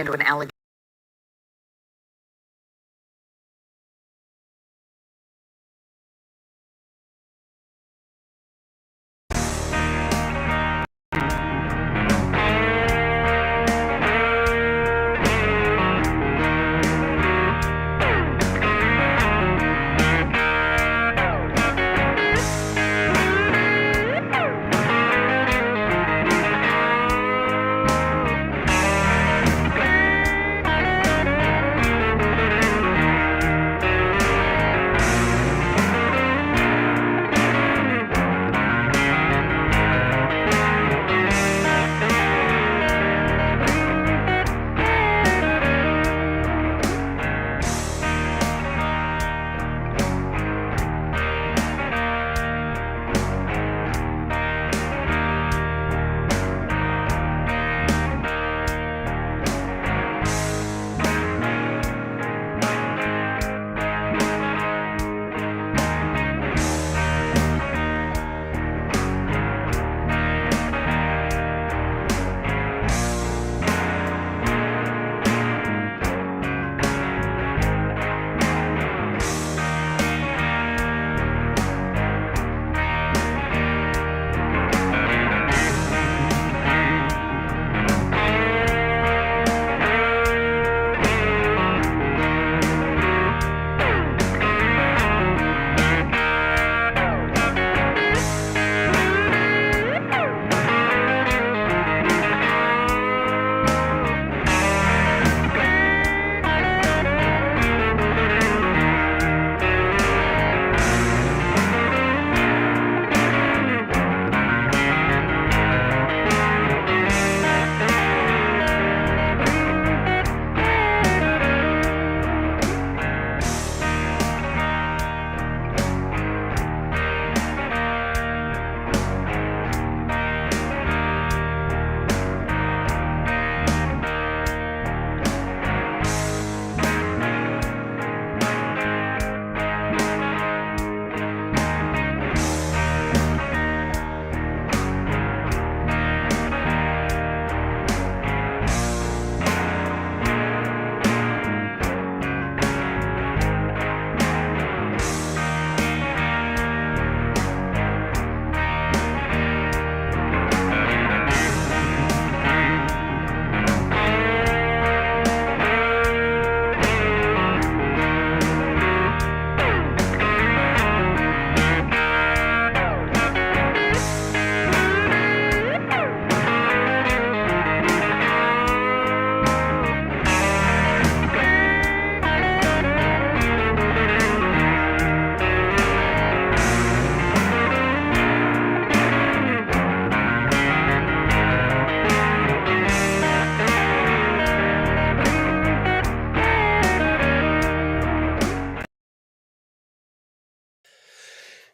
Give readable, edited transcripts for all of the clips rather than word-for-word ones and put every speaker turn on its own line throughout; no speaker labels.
into an allegation.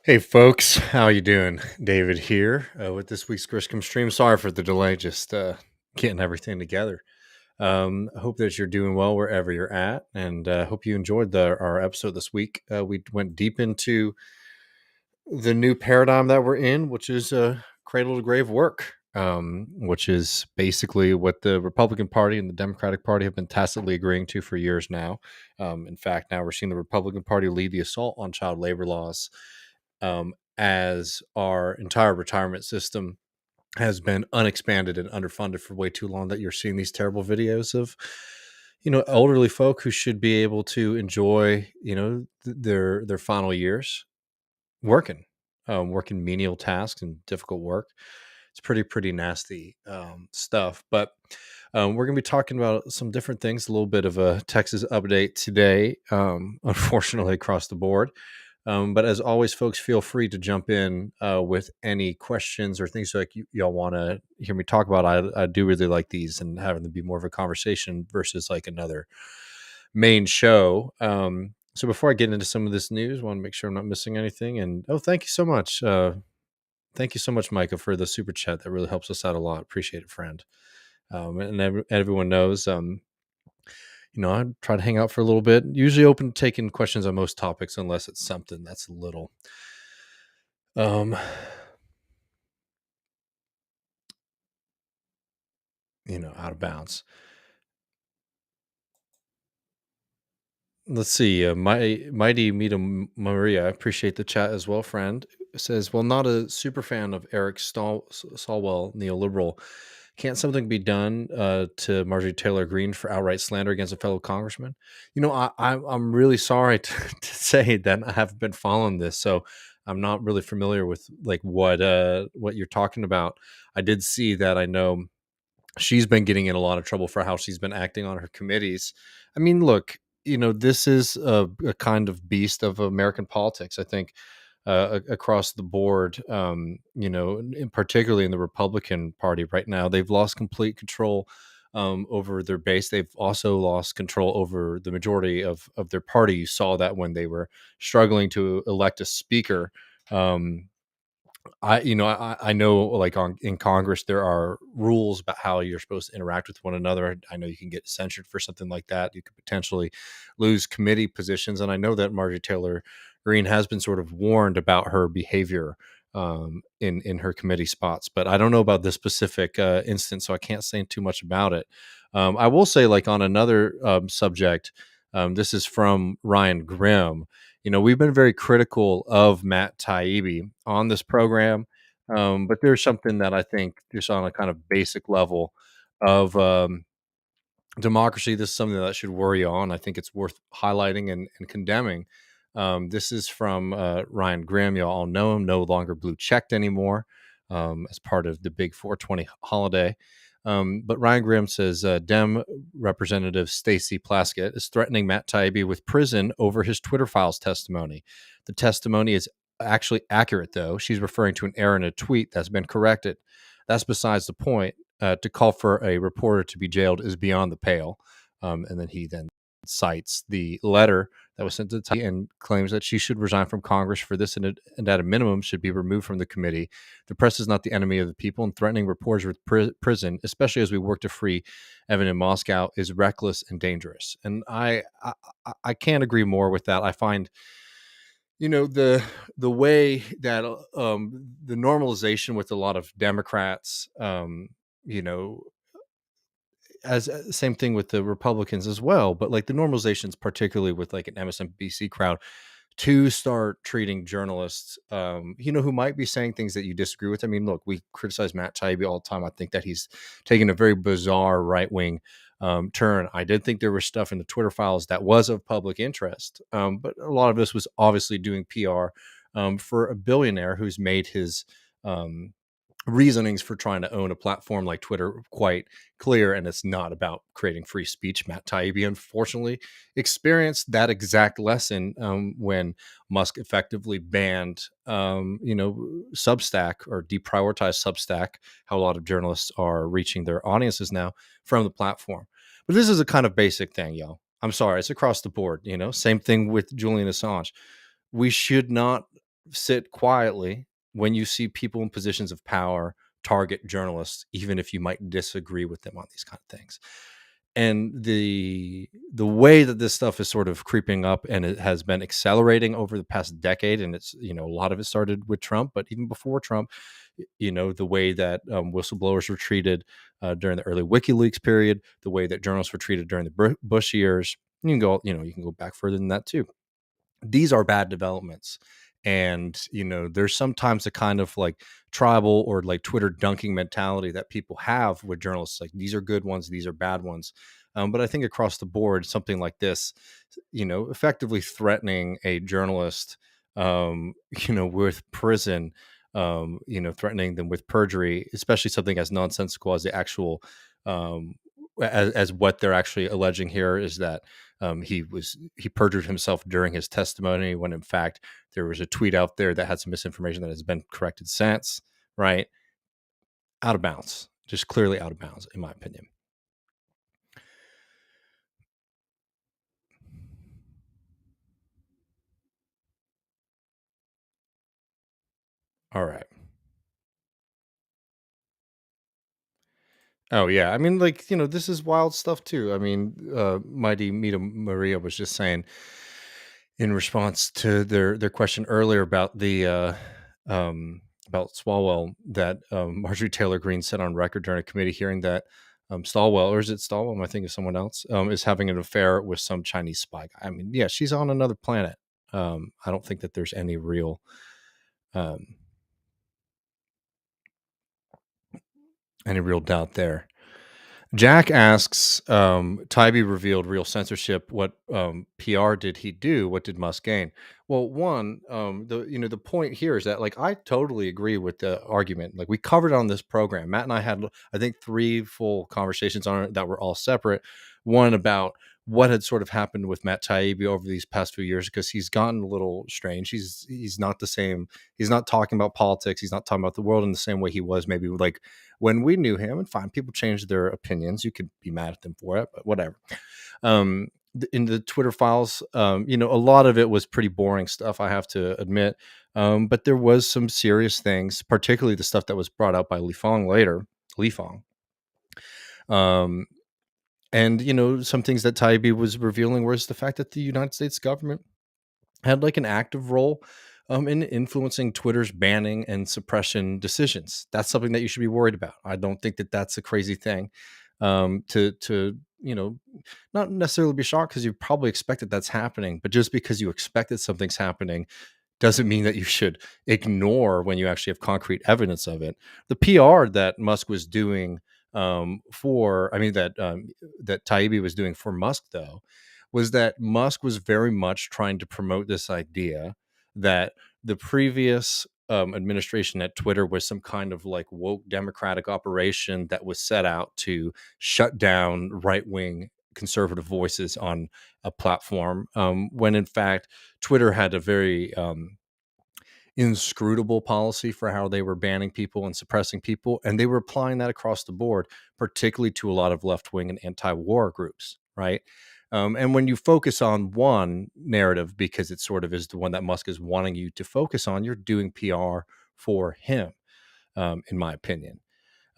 Hey folks, how you doing? David here with this week's Griscom stream. Sorry for the delay, just getting everything together. I hope that you're doing well wherever you're at, and hope you enjoyed our episode this week. We went deep into the new paradigm that we're in, which is cradle to grave work, which is basically what the Republican Party and the Democratic Party have been tacitly agreeing to for years now. In fact, now we're seeing the Republican Party lead the assault on child labor laws, as our entire retirement system has been unexpanded and underfunded for way too long, that you're seeing these terrible videos of elderly folk who should be able to enjoy their final years working, working menial tasks and difficult work. It's pretty nasty stuff. But we're going to be talking about some different things, a little bit of a Texas update today, unfortunately, across the board. But as always, folks, feel free to jump in with any questions or things like y'all want to hear me talk about. I do really like these and having them be more of a conversation versus like another main show. So before I get into some of this news, I want to make sure I'm not missing anything. And thank you so much. Thank you so much, Micah, for the super chat. That really helps us out a lot. Appreciate it, friend. And everyone knows, I try to hang out for a little bit. Usually open to taking questions on most topics, unless it's something that's a little, out of bounds. Let's see. Mighty Mita Maria, I appreciate the chat as well, friend. Says, well, not a super fan of Eric Swalwell, neoliberal. Can't something be done to Marjorie Taylor Greene for outright slander against a fellow congressman? I'm really sorry to say that I haven't been following this, so I'm not really familiar with like what you're talking about. I did see that. I know she's been getting in a lot of trouble for how she's been acting on her committees. I mean, look, this is a kind of beast of American politics. I think across the board, particularly in the Republican Party right now, they've lost complete control over their base. They've also lost control over the majority of their party. You saw that when they were struggling to elect a speaker. Um, I know like on in Congress there are rules about how you're supposed to interact with one another. I know you can get censured for something like that. You could potentially lose committee positions, and I know that Marjorie Taylor Greene has been sort of warned about her behavior in her committee spots. But I don't know about this specific instance, so I can't say too much about it. I will say, like on another subject, this is from Ryan Grimm. We've been very critical of Matt Taibbi on this program, but there's something that I think just on a kind of basic level of democracy. This is something that should worry you on. I think it's worth highlighting and condemning. This is from Ryan Grimm. You all know him, no longer blue checked anymore as part of the big 420 holiday. But Ryan Grimm says Dem Representative Stacey Plaskett is threatening Matt Taibbi with prison over his Twitter files testimony. The testimony is actually accurate, though. She's referring to an error in a tweet that's been corrected. That's besides the point. To call for a reporter to be jailed is beyond the pale. And then he then cites the letter that was sent to Ty and claims that she should resign from Congress for this and at a minimum should be removed from the committee. The press is not the enemy of the people, and threatening reporters with prison, especially as we work to free Evan in Moscow, is reckless and dangerous. And I can't agree more with that. I find the way that the normalization with a lot of Democrats, you know as same thing with the Republicans as well, but like the normalizations, particularly with like an MSNBC crowd, to start treating journalists, who might be saying things that you disagree with. I mean, look, we criticize Matt Taibbi all the time. I think that he's taken a very bizarre right wing turn. I did think there was stuff in the Twitter files that was of public interest, but a lot of this was obviously doing PR for a billionaire who's made his um, reasonings for trying to own a platform like Twitter quite clear, and it's not about creating free speech. Matt Taibbi, unfortunately, experienced that exact lesson when Musk effectively banned, Substack or deprioritized Substack, how a lot of journalists are reaching their audiences now from the platform. But this is a kind of basic thing, y'all. I'm sorry, it's across the board. Same thing with Julian Assange. We should not sit quietly when you see people in positions of power target journalists, even if you might disagree with them on these kind of things. And the way that this stuff is sort of creeping up, and it has been accelerating over the past decade, and it's a lot of it started with Trump, but even before Trump, the way that whistleblowers were treated during the early WikiLeaks period, the way that journalists were treated during the Bush years. You can go back further than that too. These are bad developments, and there's sometimes a kind of like tribal or like Twitter dunking mentality that people have with journalists, like these are good ones, these are bad ones. But I think across the board, something like this, effectively threatening a journalist, with prison, threatening them with perjury, especially something as nonsensical as the actual as what they're actually alleging here is that he perjured himself during his testimony, when in fact there was a tweet out there that had some misinformation that has been corrected since. Right, out of bounds, just clearly out of bounds, in my opinion. All right. Oh yeah, I mean, like this is wild stuff too. I mean, Mighty Mita Maria was just saying in response to their question earlier about the about Swalwell that Marjorie Taylor Greene said on record during a committee hearing that Stallwell, or is it Stallwell? I think it's someone else, is having an affair with some Chinese spy guy. I mean, yeah, she's on another planet. I don't think that there's um, any real doubt there. Jack asks, Tybee revealed real censorship. What PR did he do? What did Musk gain? Well, one, the point here is that, like, I totally agree with the argument. Like, we covered on this program. Matt and I had, I think, 3 full conversations on it that were all separate. One about what had sort of happened with Matt Taibbi over these past few years, because he's gotten a little strange. He's not the same. He's not talking about politics. He's not talking about the world in the same way he was maybe like when we knew him. And fine, people change their opinions. You could be mad at them for it, but whatever. In the Twitter files, a lot of it was pretty boring stuff, I have to admit. But there was some serious things, particularly the stuff that was brought up by Li Fong later. Li Fong. And, some things that Taibbi was revealing was the fact that the United States government had like an active role in influencing Twitter's banning and suppression decisions. That's something that you should be worried about. I don't think that that's a crazy thing to not necessarily be shocked, because you probably expect that that's happening. But just because you expect that something's happening doesn't mean that you should ignore when you actually have concrete evidence of it. The PR that Musk was doing that Taibbi was doing for Musk, though, was that Musk was very much trying to promote this idea that the previous administration at Twitter was some kind of like woke democratic operation that was set out to shut down right-wing conservative voices on a platform, when in fact Twitter had a very inscrutable policy for how they were banning people and suppressing people, and they were applying that across the board, particularly to a lot of left-wing and anti-war groups, right? And when you focus on one narrative because it sort of is the one that Musk is wanting you to focus on, you're doing PR for him, in my opinion.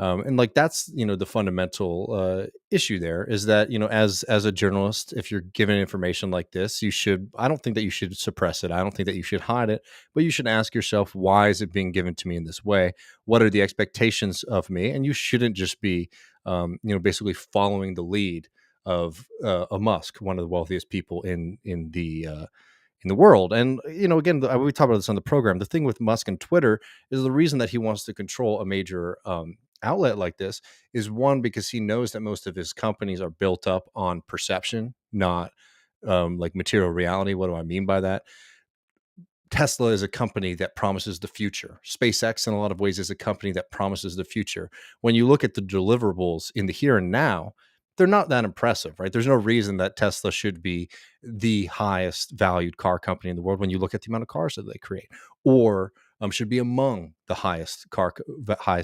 And like that's the fundamental issue there is that as a journalist, if you're given information like this, I don't think that you should suppress it. I don't think that you should hide it, but you should ask yourself, why is it being given to me in this way? What are the expectations of me? And you shouldn't just be basically following the lead of a Musk, one of the wealthiest people in the world. And again, we talked about this on the program. The thing with Musk and Twitter is the reason that he wants to control a major outlet like this is, one, because he knows that most of his companies are built up on perception, not like material reality. What do I mean by that? Tesla is a company that promises the future. SpaceX, in a lot of ways, is a company that promises the future. When you look at the deliverables in the here and now, they're not that impressive, right? There's no reason that Tesla should be the highest valued car company in the world when you look at the amount of cars that they create, or should be among the highest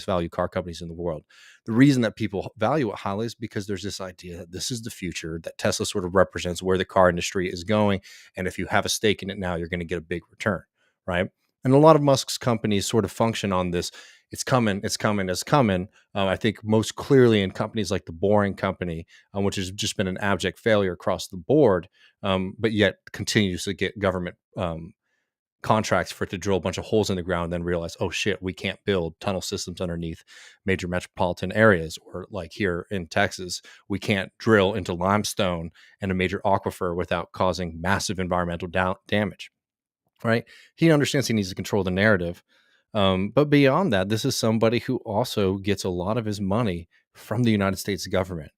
value car companies in the world. The reason that people value it highly is because there's this idea that this is the future, that Tesla sort of represents where the car industry is going, and if you have a stake in it now, you're going to get a big return, right? And a lot of Musk's companies sort of function on this. It's coming, it's coming, it's coming. I think most clearly in companies like the Boring Company, which has just been an abject failure across the board, but yet continues to get government contracts for it to drill a bunch of holes in the ground, then realize, oh shit, we can't build tunnel systems underneath major metropolitan areas, or like here in Texas, we can't drill into limestone and a major aquifer without causing massive environmental damage, right? He understands he needs to control the narrative. But beyond that, this is somebody who also gets a lot of his money from the United States government.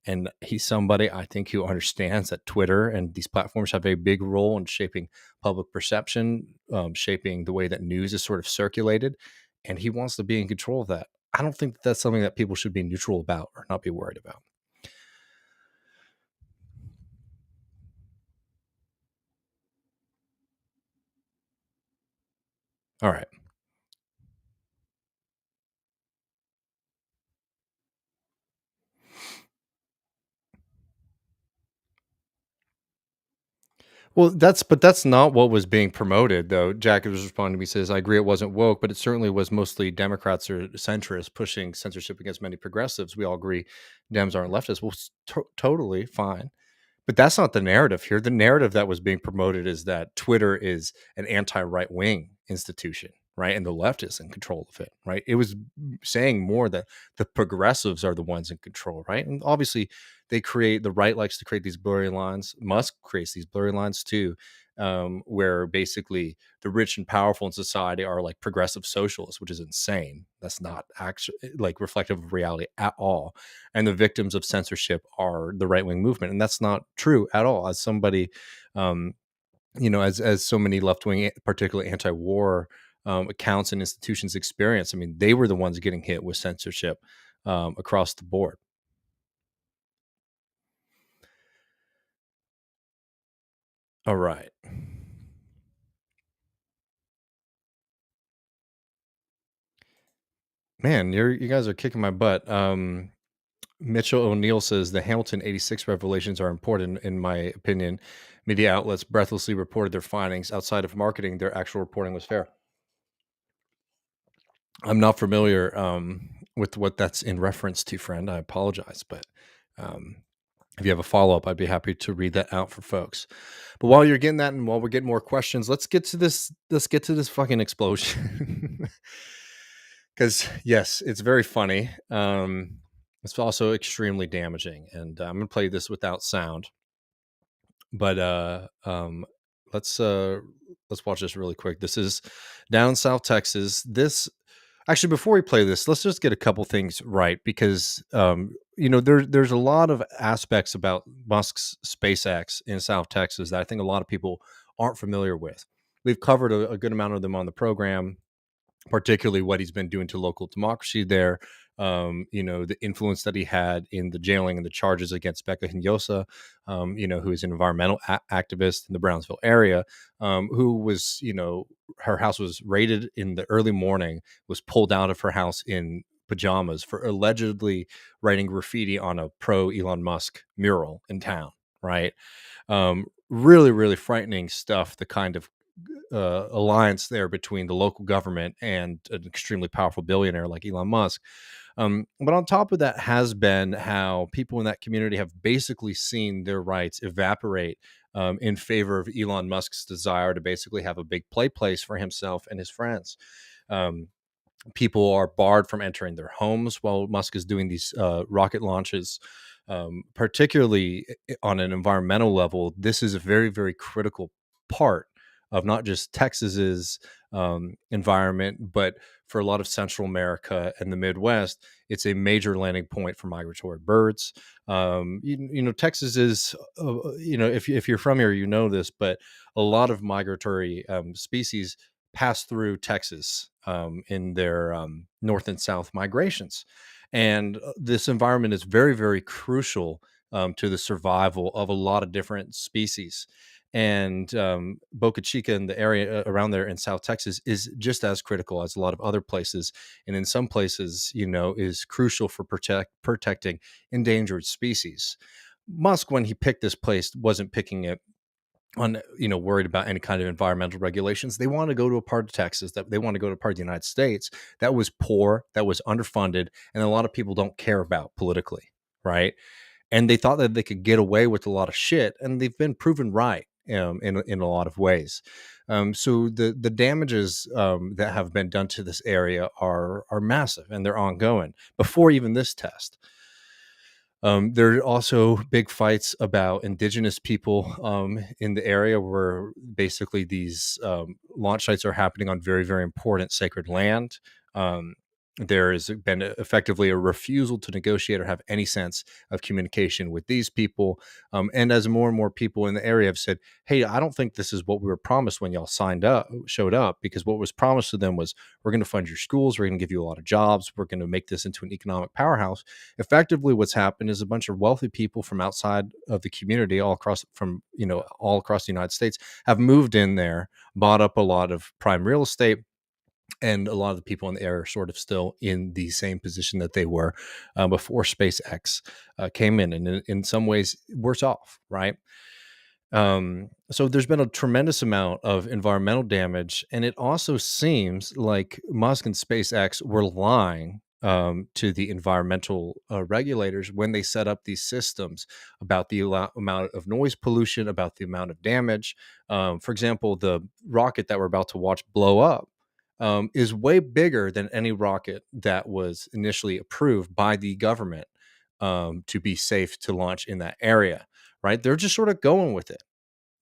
And he's somebody, I think, who understands that Twitter and these platforms have a big role in shaping public perception, shaping the way that news is sort of circulated. And he wants to be in control of that. I don't think that that's something that people should be neutral about or not be worried about. All right. Well, that's not what was being promoted, though. Jack was responding to me, says, I agree it wasn't woke, but it certainly was mostly Democrats or centrists pushing censorship against many progressives. We all agree Dems aren't leftists. Well, totally fine. But that's not the narrative here. The narrative that was being promoted is that Twitter is an anti-right wing institution. right? And the left is in control of it, right? It was saying more that the progressives are the ones in control, right? And obviously, the right likes to create these blurry lines. Musk creates these blurry lines too, where basically the rich and powerful in society are like progressive socialists, which is insane. That's not actually like reflective of reality at all. And the victims of censorship are the right wing movement, and that's not true at all. As somebody, um, as so many left wing, particularly anti war accounts and institutions experience. I mean, they were the ones getting hit with censorship across the board. All right. Man, you guys are kicking my butt. Mitchell O'Neill says the Hamilton 86 revelations are important, in my opinion. Media outlets breathlessly reported their findings. Outside of marketing, their actual reporting was fair. I'm not familiar with what that's in reference to, friend. I apologize, but um, if you have a follow up, I'd be happy to read that out for folks. But while you're getting that, and while we're getting more questions, let's get to this. Let's get to this fucking explosion. Because yes, it's very funny. It's also extremely damaging, and I'm gonna play this without sound. But let's uh, let's watch this really quick. This is down South Texas. This actually, before we play this, let's just get a couple things right because there's a lot of aspects about Musk's SpaceX in South Texas that I think a lot of people aren't familiar with. We've covered a good amount of them on the program, particularly what he's been doing to local democracy there. The influence that he had in the jailing and the charges against Becca Hinojosa, who is an environmental activist in the Brownsville area, who was, her house was raided in the early morning, was pulled out of her house in pajamas for allegedly writing graffiti on a pro Elon Musk mural in town, right? Really, really frightening stuff, the kind of alliance there between the local government and an extremely powerful billionaire like Elon Musk. But on top of that has been how people in that community have basically seen their rights evaporate in favor of Elon Musk's desire to basically have a big play place for himself and his friends. Um, People are barred from entering their homes while Musk is doing these rocket launches. Particularly on an environmental level, this is a very, very critical part of not just Texas's environment, but for a lot of Central America and the Midwest. It's a major landing point for migratory birds. Texas is, if you're from here, you know this, but a lot of migratory species pass through Texas in their north and south migrations. And this environment is very, very crucial to the survival of a lot of different species. And Boca Chica and the area around there in South Texas is just as critical as a lot of other places. And in some places, is crucial for protecting endangered species. Musk, when he picked this place, wasn't picking it on worried about any kind of environmental regulations. They want to go to a part of Texas, that they want to go to a part of the United States that was poor, that was underfunded, and a lot of people don't care about politically, right? And they thought that they could get away with a lot of shit, and they've been proven right in a lot of ways. So the damages that have been done to this area are massive, and they're ongoing before even this test. There are also big fights about indigenous people in the area, where basically these launch sites are happening on very, very important sacred land. There has been effectively a refusal to negotiate or have any sense of communication with these people. And as more and more people in the area have said, hey, I don't think this is what we were promised when y'all showed up, because what was promised to them was, we're going to fund your schools, we're going to give you a lot of jobs, we're going to make this into an economic powerhouse. Effectively, what's happened is a bunch of wealthy people from outside of the community, all across the United States, have moved in there, bought up a lot of prime real estate, and a lot of the people in the area are sort of still in the same position that they were before SpaceX came in, and in some ways worse off, right? So there's been a tremendous amount of environmental damage, and it also seems like Musk and SpaceX were lying to the environmental regulators when they set up these systems about the amount of noise pollution, about the amount of damage. For example, the rocket that we're about to watch blow up, is way bigger than any rocket that was initially approved by the government to be safe to launch in that area. Right? They're just sort of going with it,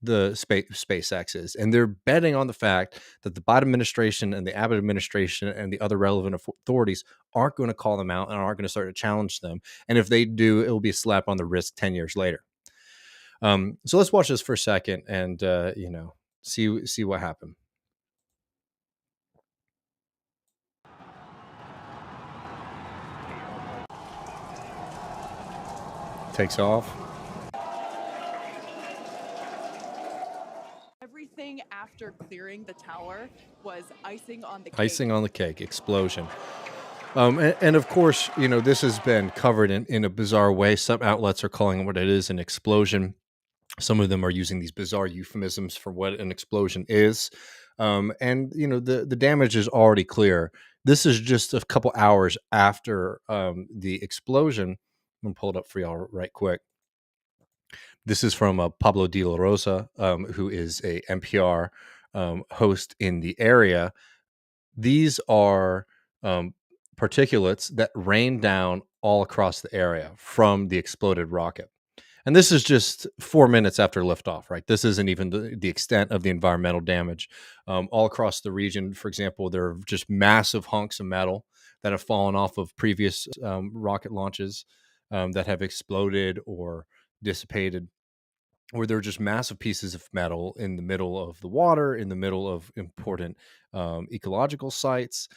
the SpaceX is, and they're betting on the fact that the Biden administration and the Abbott administration and the other relevant authorities aren't going to call them out and aren't going to start to challenge them. And if they do, it will be a slap on the wrist 10 years later. So let's watch this for a second and see what happened. Takes off.
Everything after clearing the tower was icing on the cake.
Icing on the cake, explosion. And of course, this has been covered in a bizarre way. Some outlets are calling it what it is, an explosion. Some of them are using these bizarre euphemisms for what an explosion is. And the damage is already clear. This is just a couple hours after the explosion. I'm gonna pull it up for y'all right quick. This is from Pablo de la Rosa, who is a NPR host in the area. These are particulates that rain down all across the area from the exploded rocket. And this is just 4 minutes after liftoff, right? This isn't even the extent of the environmental damage. All across the region, for example, there are just massive hunks of metal that have fallen off of previous rocket launches that have exploded or dissipated, where there are just massive pieces of metal in the middle of the water, in the middle of important ecological sites,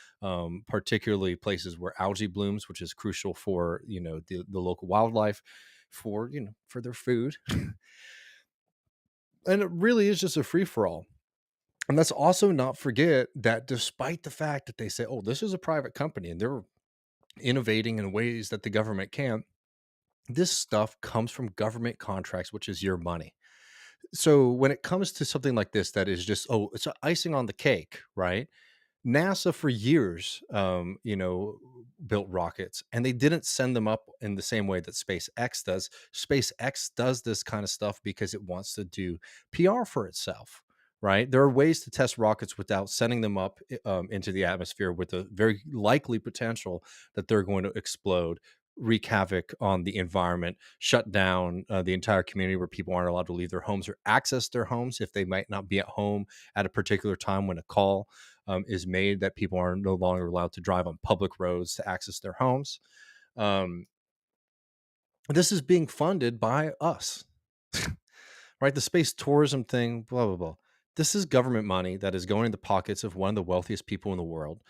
particularly places where algae blooms, which is crucial for the local wildlife, for for their food. And it really is just a free for all. And let's also not forget that despite the fact that they say, oh, this is a private company and they're innovating in ways that the government can't, this stuff comes from government contracts, which is your money. So when it comes to something like this, that is just, oh, it's icing on the cake, right? NASA for years, built rockets, and they didn't send them up in the same way that SpaceX does. SpaceX does this kind of stuff because it wants to do PR for itself, right? There are ways to test rockets without sending them up into the atmosphere with a very likely potential that they're going to explode, wreak havoc on the environment, shut down the entire community where people aren't allowed to leave their homes or access their homes if they might not be at home at a particular time when a call is made, that people are no longer allowed to drive on public roads to access their homes. This is being funded by us, right? The space tourism thing, blah, blah, blah. This is government money that is going in the pockets of one of the wealthiest people in the world,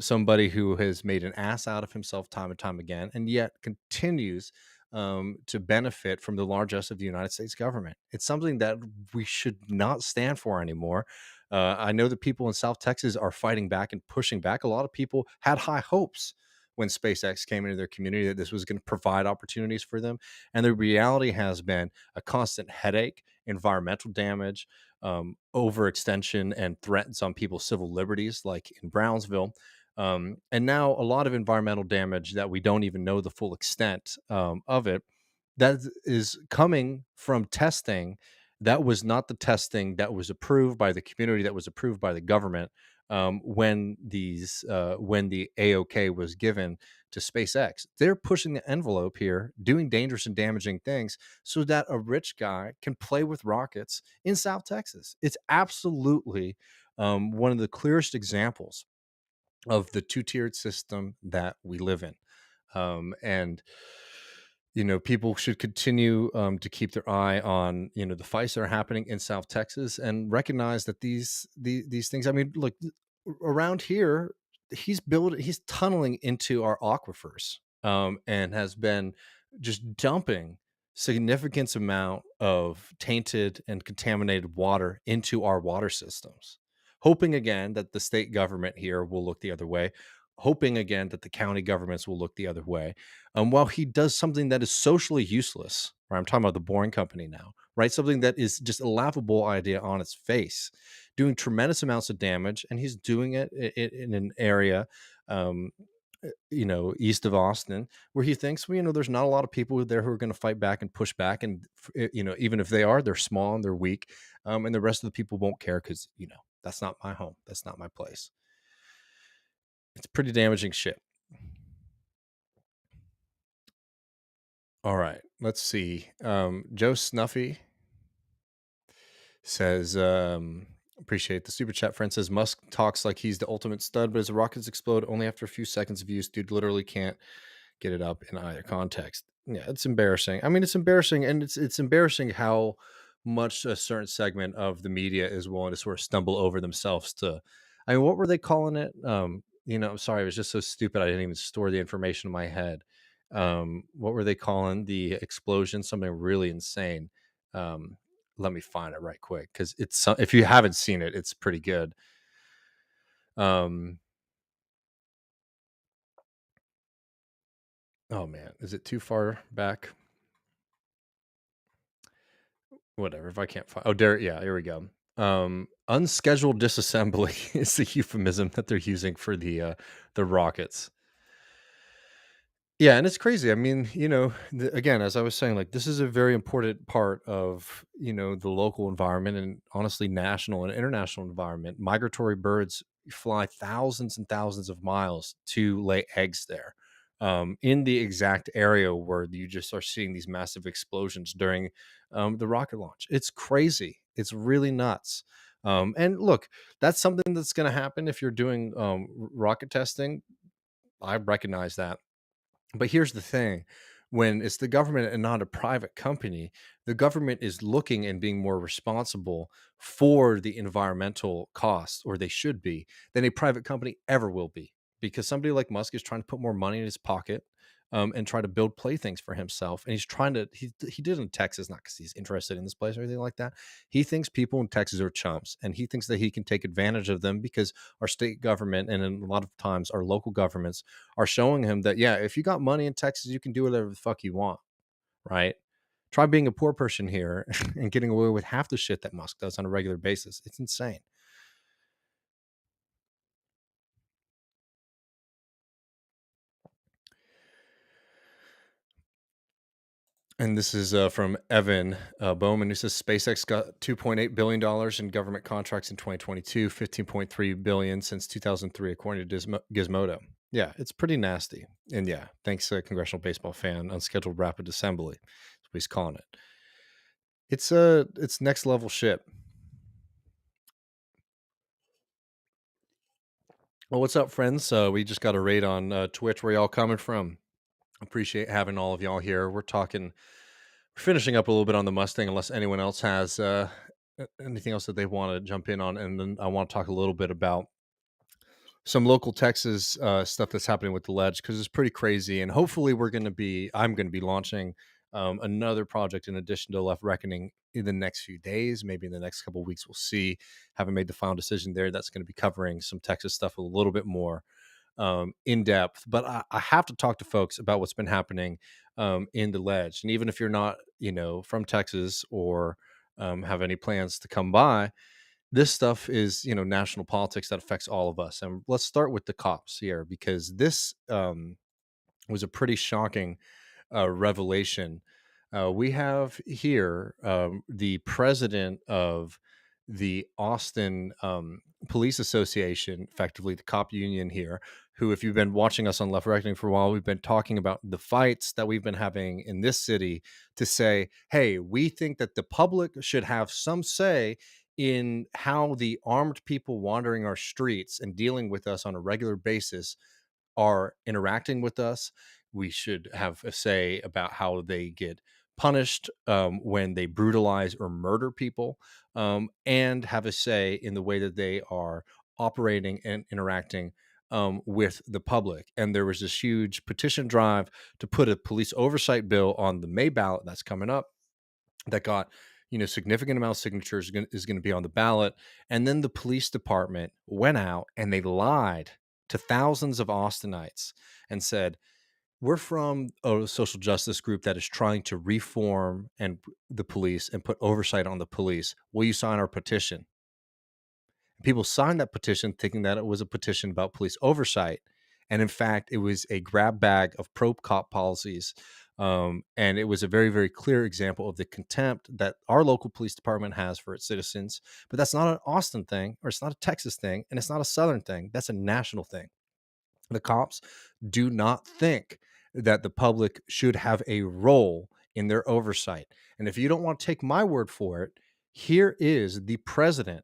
somebody who has made an ass out of himself time and time again, and yet continues to benefit from the largesse of the United States government. It's something that we should not stand for anymore. I know that people in South Texas are fighting back and pushing back. A lot of people had high hopes when SpaceX came into their community that this was going to provide opportunities for them. And the reality has been a constant headache, environmental damage, overextension, and threats on people's civil liberties, like in Brownsville. And now a lot of environmental damage that we don't even know the full extent of it, that is coming from testing that was not the testing that was approved by the community, that was approved by the government when the AOK was given to SpaceX. They're pushing the envelope here, doing dangerous and damaging things so that a rich guy can play with rockets in South Texas. It's absolutely one of the clearest examples of the two-tiered system that we live in. And people should continue to keep their eye on the fights that are happening in South Texas and recognize that these things. I mean, look, around here, he's tunneling into our aquifers, and has been just dumping significant amount of tainted and contaminated water into our water systems, hoping again that the state government here will look the other way, hoping again that the county governments will look the other way, while he does something that is socially useless. Right? I'm talking about the Boring Company now, right? Something that is just a laughable idea on its face, doing tremendous amounts of damage, and he's doing it in an area, east of Austin, where he thinks, well, there's not a lot of people there who are going to fight back and push back, and even if they are, they're small and they're weak, and the rest of the people won't care because that's not my home, that's not my place. It's pretty damaging shit. All right, let's see. Joe Snuffy says, appreciate the super chat. Friend says, Musk talks like he's the ultimate stud, but his rockets explode only after a few seconds of use. Dude literally can't get it up in either context. Yeah, it's embarrassing. I mean, it's embarrassing, and it's embarrassing how much a certain segment of the media is willing to sort of stumble over themselves to. I mean, what were they calling it? I'm sorry, it was just so stupid. I didn't even store the information in my head. What were they calling the explosion? Something really insane. Um, Let me find it right quick because if you haven't seen it, it's pretty good. Oh man, is it too far back? Whatever. If I can't find, here we go. Unscheduled disassembly is the euphemism that they're using for the rockets. Yeah, and it's crazy. I mean, again, as I was saying, like this is a very important part of the local environment and honestly national and international environment. Migratory birds fly thousands and thousands of miles to lay eggs there, in the exact area where you just are seeing these massive explosions during the rocket launch. It's crazy. It's really nuts. And look, that's something that's going to happen if you're doing rocket testing. I recognize that, but here's the thing, when it's the government and not a private company, the government is looking and being more responsible for the environmental costs, or they should be, than a private company ever will be. Because somebody like Musk is trying to put more money in his pocket, and try to build playthings for himself. And he's trying to, he did in Texas, not because he's interested in this place or anything like that. He thinks people in Texas are chumps, and he thinks that he can take advantage of them because our state government and in a lot of times our local governments are showing him that, yeah, if you got money in Texas, you can do whatever the fuck you want, right? Try being a poor person here and getting away with half the shit that Musk does on a regular basis. It's insane. And this is from Evan Bowman, who says SpaceX got $2.8 billion in government contracts in 2022, $15.3 billion since 2003, according to Gizmodo. Yeah, it's pretty nasty. And yeah, thanks, congressional baseball fan, unscheduled rapid assembly. That's what he's calling it. It's next level shit. Well, what's up, friends? We just got a raid on Twitch. Where y'all coming from? Appreciate having all of y'all here. We're finishing up a little bit on the Mustang, unless anyone else has anything else that they want to jump in on, and then I want to talk a little bit about some local Texas stuff that's happening with the Ledge, because it's pretty crazy. And hopefully, I'm going to be launching another project in addition to Left Reckoning in the next few days, maybe in the next couple of weeks. We'll see. Haven't made the final decision there. That's going to be covering some Texas stuff a little bit more in depth. But I have to talk to folks about what's been happening in the Ledge. And even if you're not, from Texas or have any plans to come by, this stuff is, national politics that affects all of us. And let's start with the cops here, because this was a pretty shocking revelation. We have here the president of the Austin Police Association, effectively the cop union here, who, if you've been watching us on Left Reckoning for a while, we've been talking about the fights that we've been having in this city to say, hey, we think that the public should have some say in how the armed people wandering our streets and dealing with us on a regular basis are interacting with us. We should have a say about how they get punished when they brutalize or murder people, and have a say in the way that they are operating and interacting with the public. And there was this huge petition drive to put a police oversight bill on the May ballot that's coming up, that got significant amount of signatures, is going to be on the ballot. And then the police department went out and they lied to thousands of Austinites and said, we're from a social justice group that is trying to reform and the police and put oversight on the police. Will you sign our petition? People signed that petition thinking that it was a petition about police oversight. And in fact, it was a grab bag of pro cop policies. And it was a very, very clear example of the contempt that our local police department has for its citizens. But that's not an Austin thing, or it's not a Texas thing, and it's not a Southern thing. That's a national thing. The cops do not think that the public should have a role in their oversight. And if you don't want to take my word for it, here is the president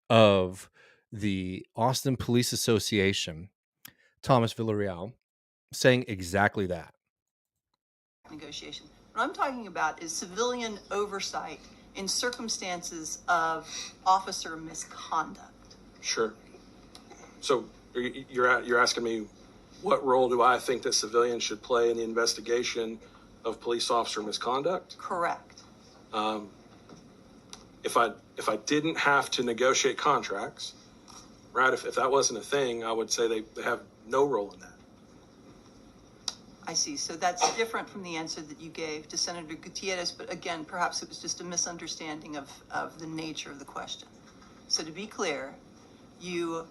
of the Austin Police Association, Thomas Villarreal, saying exactly that.
Negotiation. What I'm talking about is civilian oversight in circumstances of officer misconduct.
Sure. So you're asking me, what role do I think that civilians should play in the investigation of police officer misconduct?
Correct.
If I didn't have to negotiate contracts, right? If that wasn't a thing, I would say they have no role in that.
I see. So that's different from the answer that you gave to Senator Gutierrez, but again, perhaps it was just a misunderstanding of the nature of the question. So to be clear, you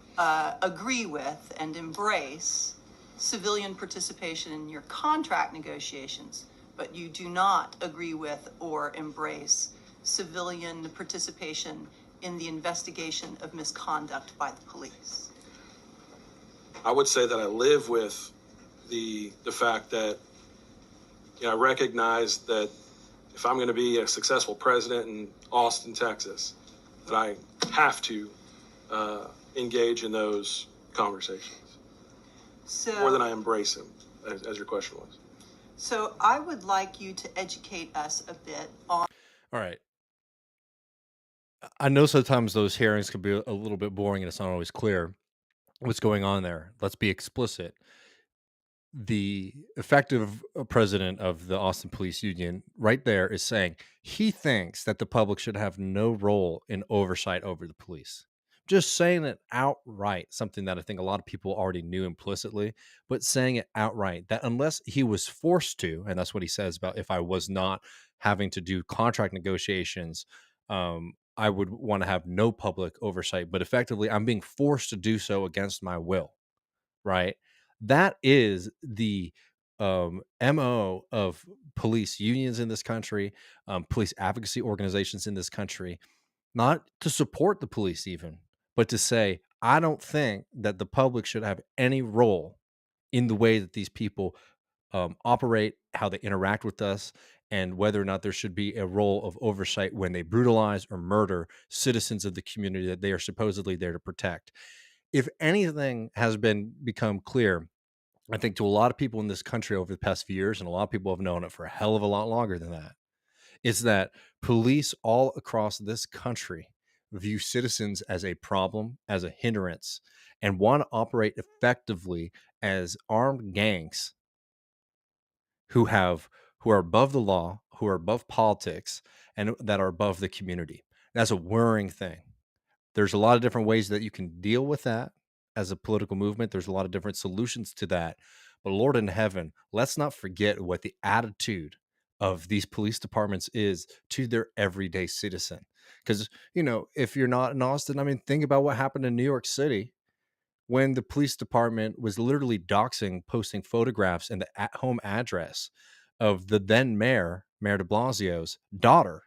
agree with and embrace civilian participation in your contract negotiations, but you do not agree with or embrace civilian participation in the investigation of misconduct by the police.
I would say that I live with the fact that, I recognize that if I'm going to be a successful president in Austin, Texas, that I have to engage in those conversations more than I embrace them, as your question was.
So I would like you to educate us a bit on.
All right. I know sometimes those hearings can be a little bit boring and it's not always clear what's going on there. Let's be explicit. The effective president of the Austin Police Union right there is saying he thinks that the public should have no role in oversight over the police. Just saying it outright, something that I think a lot of people already knew implicitly, but saying it outright that unless he was forced to, and that's what he says about if I was not having to do contract negotiations, I would want to have no public oversight, but effectively I'm being forced to do so against my will, right? That is the MO of police unions in this country, police advocacy organizations in this country, not to support the police even, but to say, I don't think that the public should have any role in the way that these people operate, how they interact with us, and whether or not there should be a role of oversight when they brutalize or murder citizens of the community that they are supposedly there to protect. If anything has become clear, I think, to a lot of people in this country over the past few years, and a lot of people have known it for a hell of a lot longer than that, is that police all across this country view citizens as a problem, as a hindrance, and want to operate effectively as armed gangs who are above the law, who are above politics, and that are above the community. That's a worrying thing. There's a lot of different ways that you can deal with that as a political movement. There's a lot of different solutions to that. But Lord in heaven, let's not forget what the attitude of these police departments is to their everyday citizen. Because, if you're not in Austin, I mean, think about what happened in New York City when the police department was literally doxing, posting photographs and the at-home address of the then Mayor de Blasio's daughter,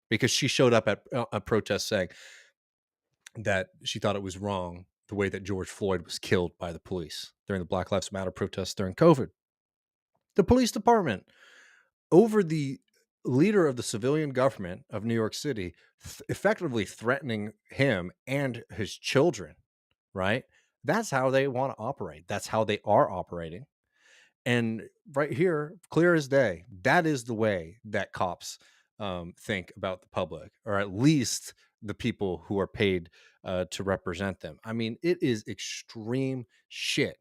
because she showed up at a protest saying that she thought it was wrong the way that George Floyd was killed by the police during the Black Lives Matter protests during COVID. The police department, over the leader of the civilian government of New York City, effectively threatening him and his children, right? That's how they want to operate. That's how they are operating. And right here, clear as day, that is the way that cops think about the public, or at least the people who are paid to represent them. I mean, it is extreme shit.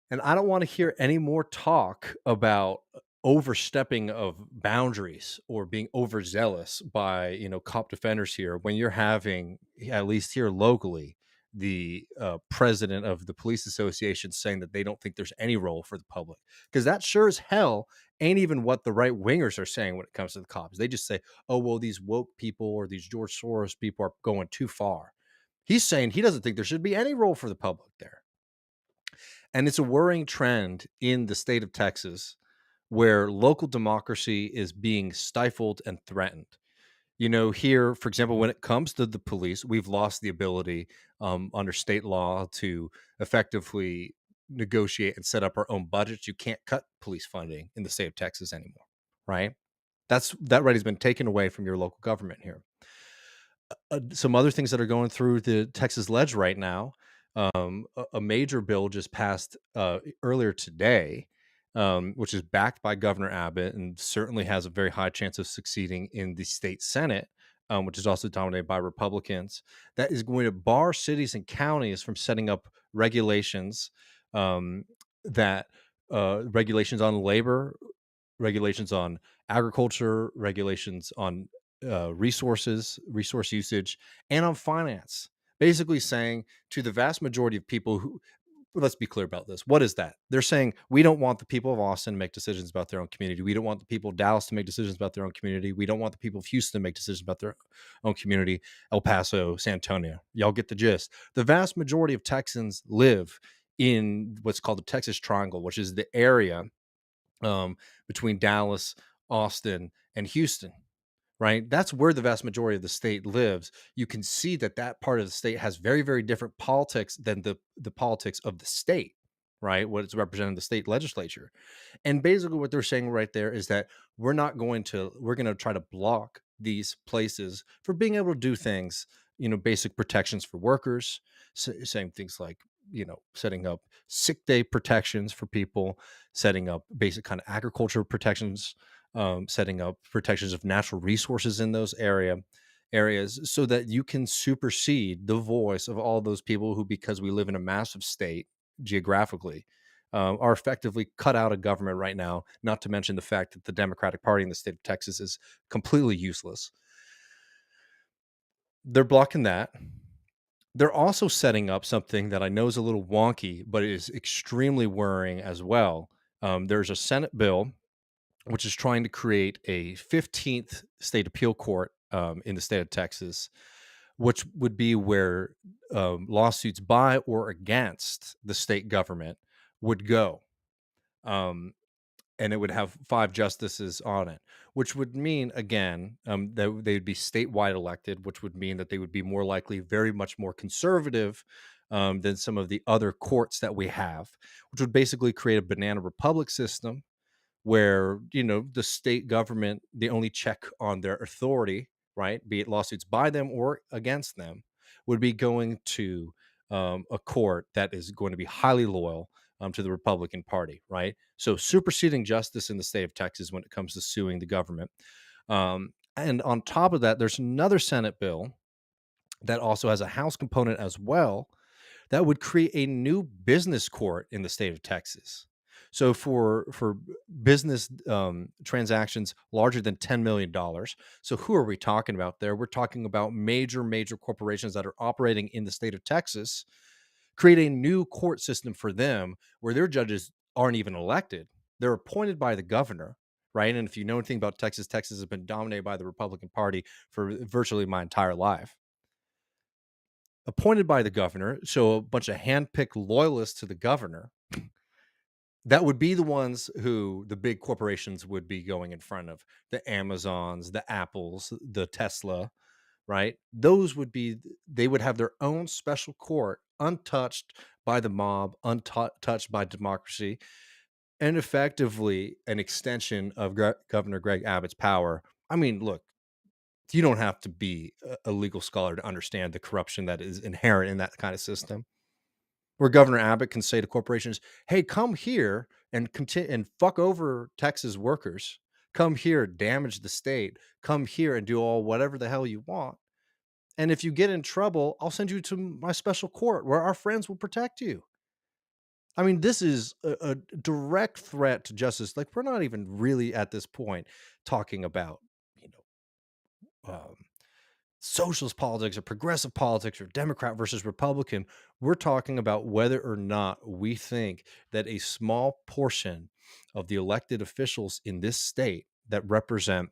And I don't want to hear any more talk about overstepping of boundaries or being overzealous by, cop defenders here when you're having, at least here locally, the president of the police association saying that they don't think there's any role for the public, because that sure as hell ain't even what the right wingers are saying when it comes to the cops. They just say, oh, well, these woke people or these George Soros people are going too far. He's saying he doesn't think there should be any role for the public there. And it's a worrying trend in the state of Texas where local democracy is being stifled and threatened. Here, for example, when it comes to the police, we've lost the ability under state law to effectively negotiate and set up our own budgets. You can't cut police funding in the state of Texas anymore, right? That right has been taken away from your local government here. Some other things that are going through the Texas Lege right now. A major bill just passed earlier today, which is backed by Governor Abbott and certainly has a very high chance of succeeding in the state Senate, which is also dominated by Republicans. That is going to bar cities and counties from setting up regulations regulations on labor, regulations on agriculture, regulations on resource usage, and on finance. Basically saying to the vast majority of people who, let's be clear about this. What is that? They're saying, we don't want the people of Austin to make decisions about their own community. We don't want the people of Dallas to make decisions about their own community. We don't want the people of Houston to make decisions about their own community. El Paso, San Antonio. Y'all get the gist. The vast majority of Texans live in what's called the Texas Triangle, which is the area between Dallas, Austin, and Houston, right? That's where the vast majority of the state lives. You can see that part of the state has very, very different politics than the politics of the state, right? What it's represented in the state legislature. And basically what they're saying right there is that we're going to try to block these places for being able to do things, basic protections for workers, saying things like, setting up sick day protections for people, setting up basic kind of agriculture protections, setting up protections of natural resources in those areas so that you can supersede the voice of all those people who, because we live in a massive state geographically, are effectively cut out of government right now, not to mention the fact that the Democratic Party in the state of Texas is completely useless. They're blocking that. They're also setting up something that I know is a little wonky, but it is extremely worrying as well. There's a Senate bill which is trying to create a 15th state appeal court in the state of Texas, which would be where lawsuits by or against the state government would go. And it would have 5 justices on it, which would mean, again, that they would be statewide elected, which would mean that they would be more likely very much more conservative than some of the other courts that we have, which would basically create a banana republic system where, the state government, the only check on their authority, right, be it lawsuits by them or against them, would be going to a court that is going to be highly loyal to the Republican Party, right? So superseding justice in the state of Texas when it comes to suing the government. And on top of that, there's another Senate bill that also has a House component as well that would create a new business court in the state of Texas. So for business transactions larger than $10 million. So who are we talking about there? We're talking about major corporations that are operating in the state of Texas, create a new court system for them where their judges aren't even elected. They're appointed by the governor, right? And if you know anything about Texas, Texas has been dominated by the Republican Party for virtually my entire life. Appointed by the governor, so a bunch of handpicked loyalists to the governor, that would be the ones who the big corporations would be going in front of. The Amazons, the Apples, the Tesla, right? They would have their own special court, untouched by the mob, untouched by democracy, and effectively an extension of Governor Greg Abbott's power. I mean, look, you don't have to be a legal scholar to understand the corruption that is inherent in that kind of system, where Governor Abbott can say to corporations, hey, come here and continue and fuck over Texas workers. Come here, damage the state. Come here and do whatever the hell you want. And if you get in trouble, I'll send you to my special court where our friends will protect you. I mean, this is a direct threat to justice. Like, we're not even really at this point talking about, socialist politics or progressive politics or Democrat versus Republican. We're talking about whether or not we think that a small portion of the elected officials in this state that represent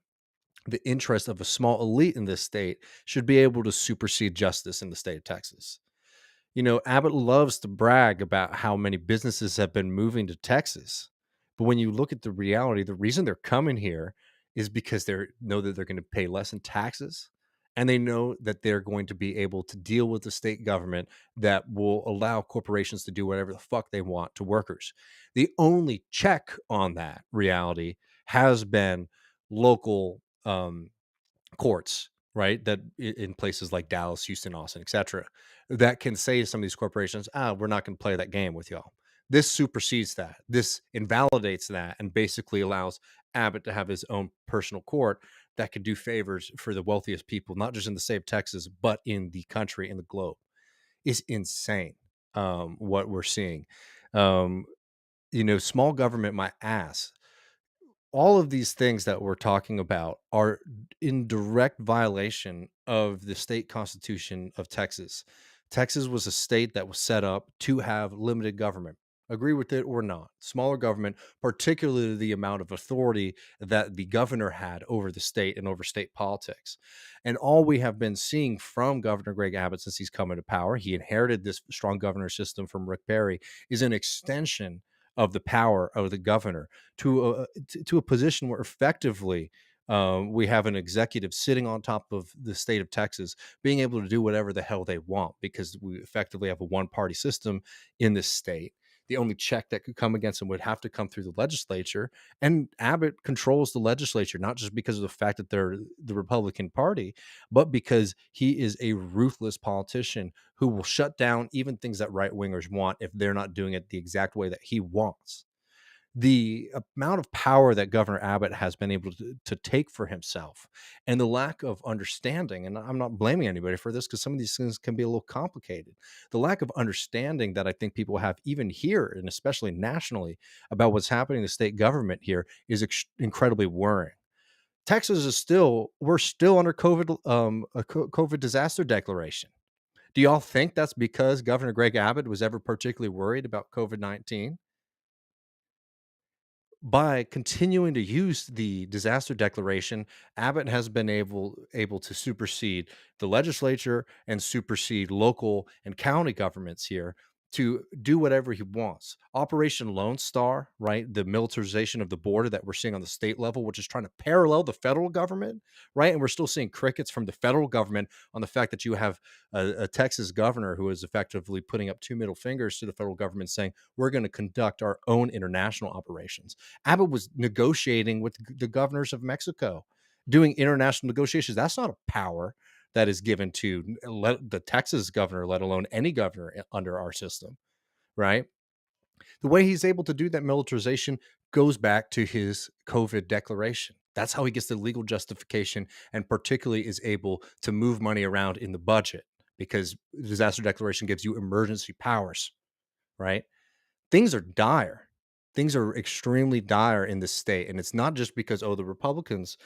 the interest of a small elite in this state should be able to supersede justice in the state of Texas. Abbott loves to brag about how many businesses have been moving to Texas. But when you look at the reality, the reason they're coming here is because they know that they're going to pay less in taxes And they know that they're going to be able to deal with the state government that will allow corporations to do whatever the fuck they want to workers. The only check on that reality has been local courts, right? That in places like Dallas, Houston, Austin, etc., that can say to some of these corporations, we're not going to play that game with y'all. This supersedes that. This invalidates that and basically allows Abbott to have his own personal court that could do favors for the wealthiest people, not just in the state of Texas, but in the country and the globe. It's insane what we're seeing. Small government, my ass. All of these things that we're talking about are in direct violation of the state constitution of Texas. Texas was a state that was set up to have limited government. Agree with it or not. Smaller government, particularly the amount of authority that the governor had over the state and over state politics. And all we have been seeing from Governor Greg Abbott since he's come into power, he inherited this strong governor system from Rick Perry, is an extension of the power of the governor to a position where effectively we have an executive sitting on top of the state of Texas, being able to do whatever the hell they want, because we effectively have a one-party system in this state. The only check that could come against them would have to come through the legislature, and Abbott controls the legislature, not just because of the fact that they're the Republican Party, but because he is a ruthless politician who will shut down even things that right-wingers want if they're not doing it the exact way that he wants. The amount of power that Governor Abbott has been able to take for himself, and the lack of understanding, and I'm not blaming anybody for this because some of these things can be a little complicated. The lack of understanding that I think people have, even here and especially nationally, about what's happening in the state government here is incredibly worrying. Texas we're still under COVID disaster declaration. Do y'all think that's because Governor Greg Abbott was ever particularly worried about COVID-19? By continuing to use the disaster declaration, Abbott has been able to supersede the legislature and supersede local and county governments here to do whatever he wants. Operation Lone Star, right? The militarization of the border that we're seeing on the state level, which is trying to parallel the federal government, right? And we're still seeing crickets from the federal government on the fact that you have a Texas governor who is effectively putting up two middle fingers to the federal government saying, we're going to conduct our own international operations. Abbott was negotiating with the governors of Mexico, doing international negotiations. That's not a power that is given to the Texas governor, let alone any governor under our system, right? The way he's able to do that militarization goes back to his COVID declaration. That's how he gets the legal justification, and particularly is able to move money around in the budget, because the disaster declaration gives you emergency powers, right? Things are dire. Things are extremely dire in this state. And it's not just because, the Republicans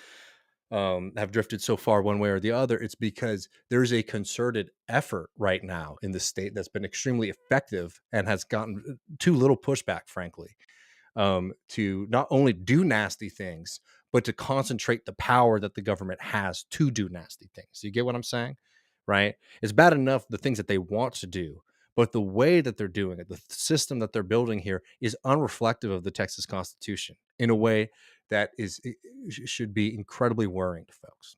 have drifted so far one way or the other. It's because there's a concerted effort right now in the state that's been extremely effective and has gotten too little pushback, frankly, to not only do nasty things, but to concentrate the power that the government has to do nasty things. You get what I'm saying? Right? It's bad enough the things that they want to do, but the way that they're doing it, the system that they're building here, is unreflective of the Texas Constitution in a way that should be incredibly worrying to folks.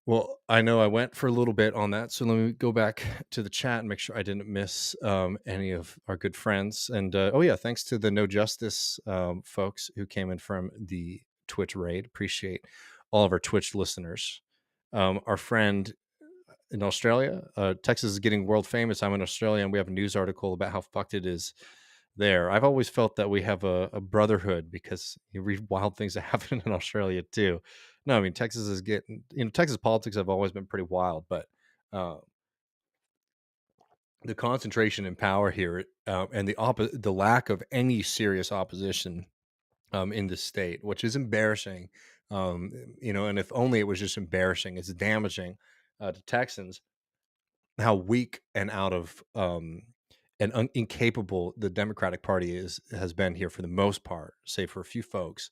Well, I know I went for a little bit on that, so let me go back to the chat and make sure I didn't miss any of our good friends. And thanks to the No Justice folks who came in from the Twitch raid. Appreciate all of our Twitch listeners. Our friend in Australia, Texas is getting world famous. I'm in Australia, and we have a news article about how fucked it is there. I've always felt that we have a brotherhood, because you read wild things that happen in Australia too. No, I mean, Texas is getting, Texas politics have always been pretty wild, but the concentration in power here and the lack of any serious opposition in the state, which is embarrassing. And if only it was just embarrassing, it's damaging to Texans, how weak and out of and incapable the Democratic Party has been here for the most part, save for a few folks,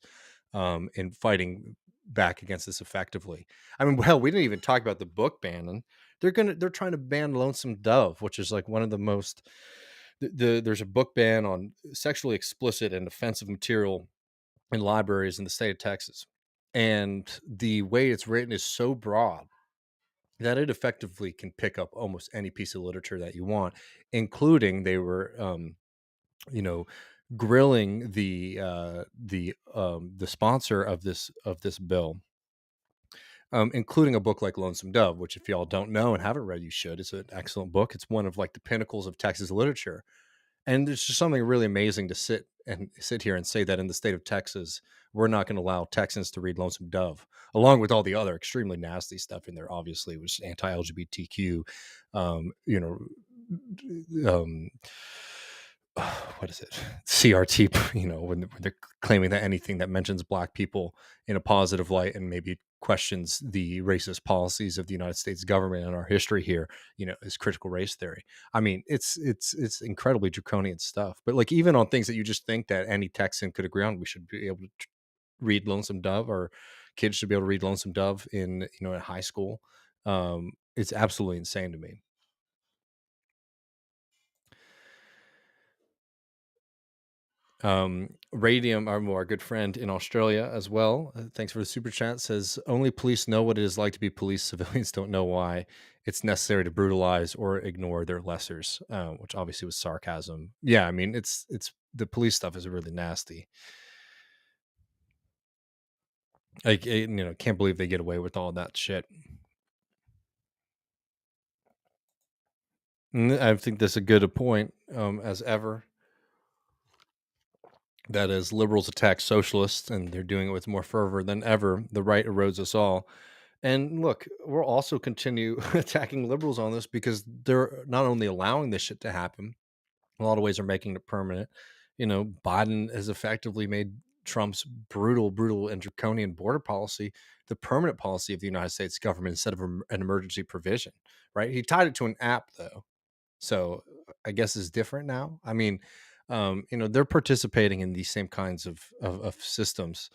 in fighting back against this effectively. I mean, hell, we didn't even talk about the book ban. They're trying to ban Lonesome Dove, which is like one of the most. There's a book ban on sexually explicit and offensive material in libraries in the state of Texas. And the way it's written is so broad that it effectively can pick up almost any piece of literature that you want, including they were, you know, grilling the sponsor of this bill, including a book like Lonesome Dove, which if y'all don't know and haven't read, you should. It's an excellent book. It's one of like the pinnacles of Texas literature, and there's just something really amazing to sit here and say that in the state of Texas, we're not going to allow Texans to read Lonesome Dove, along with all the other extremely nasty stuff in there. Obviously, which is anti-LGBTQ, you know, um, what is it? CRT. You know, when they're claiming that anything that mentions Black people in a positive light and maybe questions the racist policies of the United States government and our history here, you know, is critical race theory. I mean, it's incredibly draconian stuff. But like even on things that you just think that any Texan could agree on, we should be able to read Lonesome Dove, or kids should be able to read Lonesome Dove in, you know, in high school. It's absolutely insane to me. Radium, our good friend in Australia as well, thanks for the super chat, says only police know what it is like to be police. Civilians don't know why it's necessary to brutalize or ignore their lessers, which obviously was sarcasm. Yeah, I mean, it's the police stuff is really nasty. Like, you know, can't believe they get away with all that shit. And I think that's a good point, as ever, that as liberals attack socialists, and they're doing it with more fervor than ever, the right erodes us all. And look, we'll also continue attacking liberals on this because they're not only allowing this shit to happen, a lot of ways are making it permanent. You know, Biden has effectively made Trump's brutal, and draconian border policy the permanent policy of the United States government instead of an emergency provision, right? He tied it to an app, though. So I guess it's different now. I mean, you know, they're participating in these same kinds of systems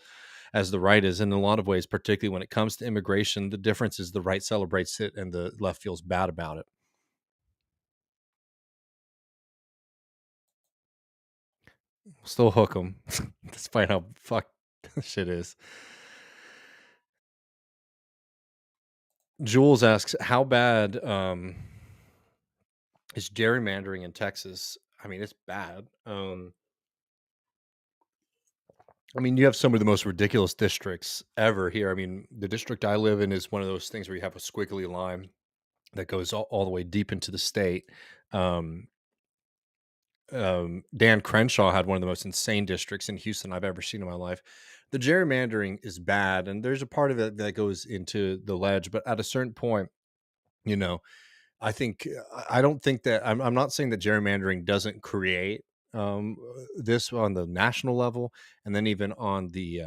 as the right is in a lot of ways, particularly when it comes to immigration. The difference is the right celebrates it and the left feels bad about it. Still hook them, despite how fucked shit is. Jules asks, how bad is gerrymandering in Texas? I mean, it's bad. I mean, you have some of the most ridiculous districts ever here. I mean, the district I live in is one of those things where you have a squiggly line that goes all the way deep into the state. Um, Dan Crenshaw had one of the most insane districts in Houston I've ever seen in my life. The gerrymandering is bad, and there's a part of it that goes into the ledge, but at a certain point, you know, I don't think that I'm not saying that gerrymandering doesn't create this on the national level, and then even on the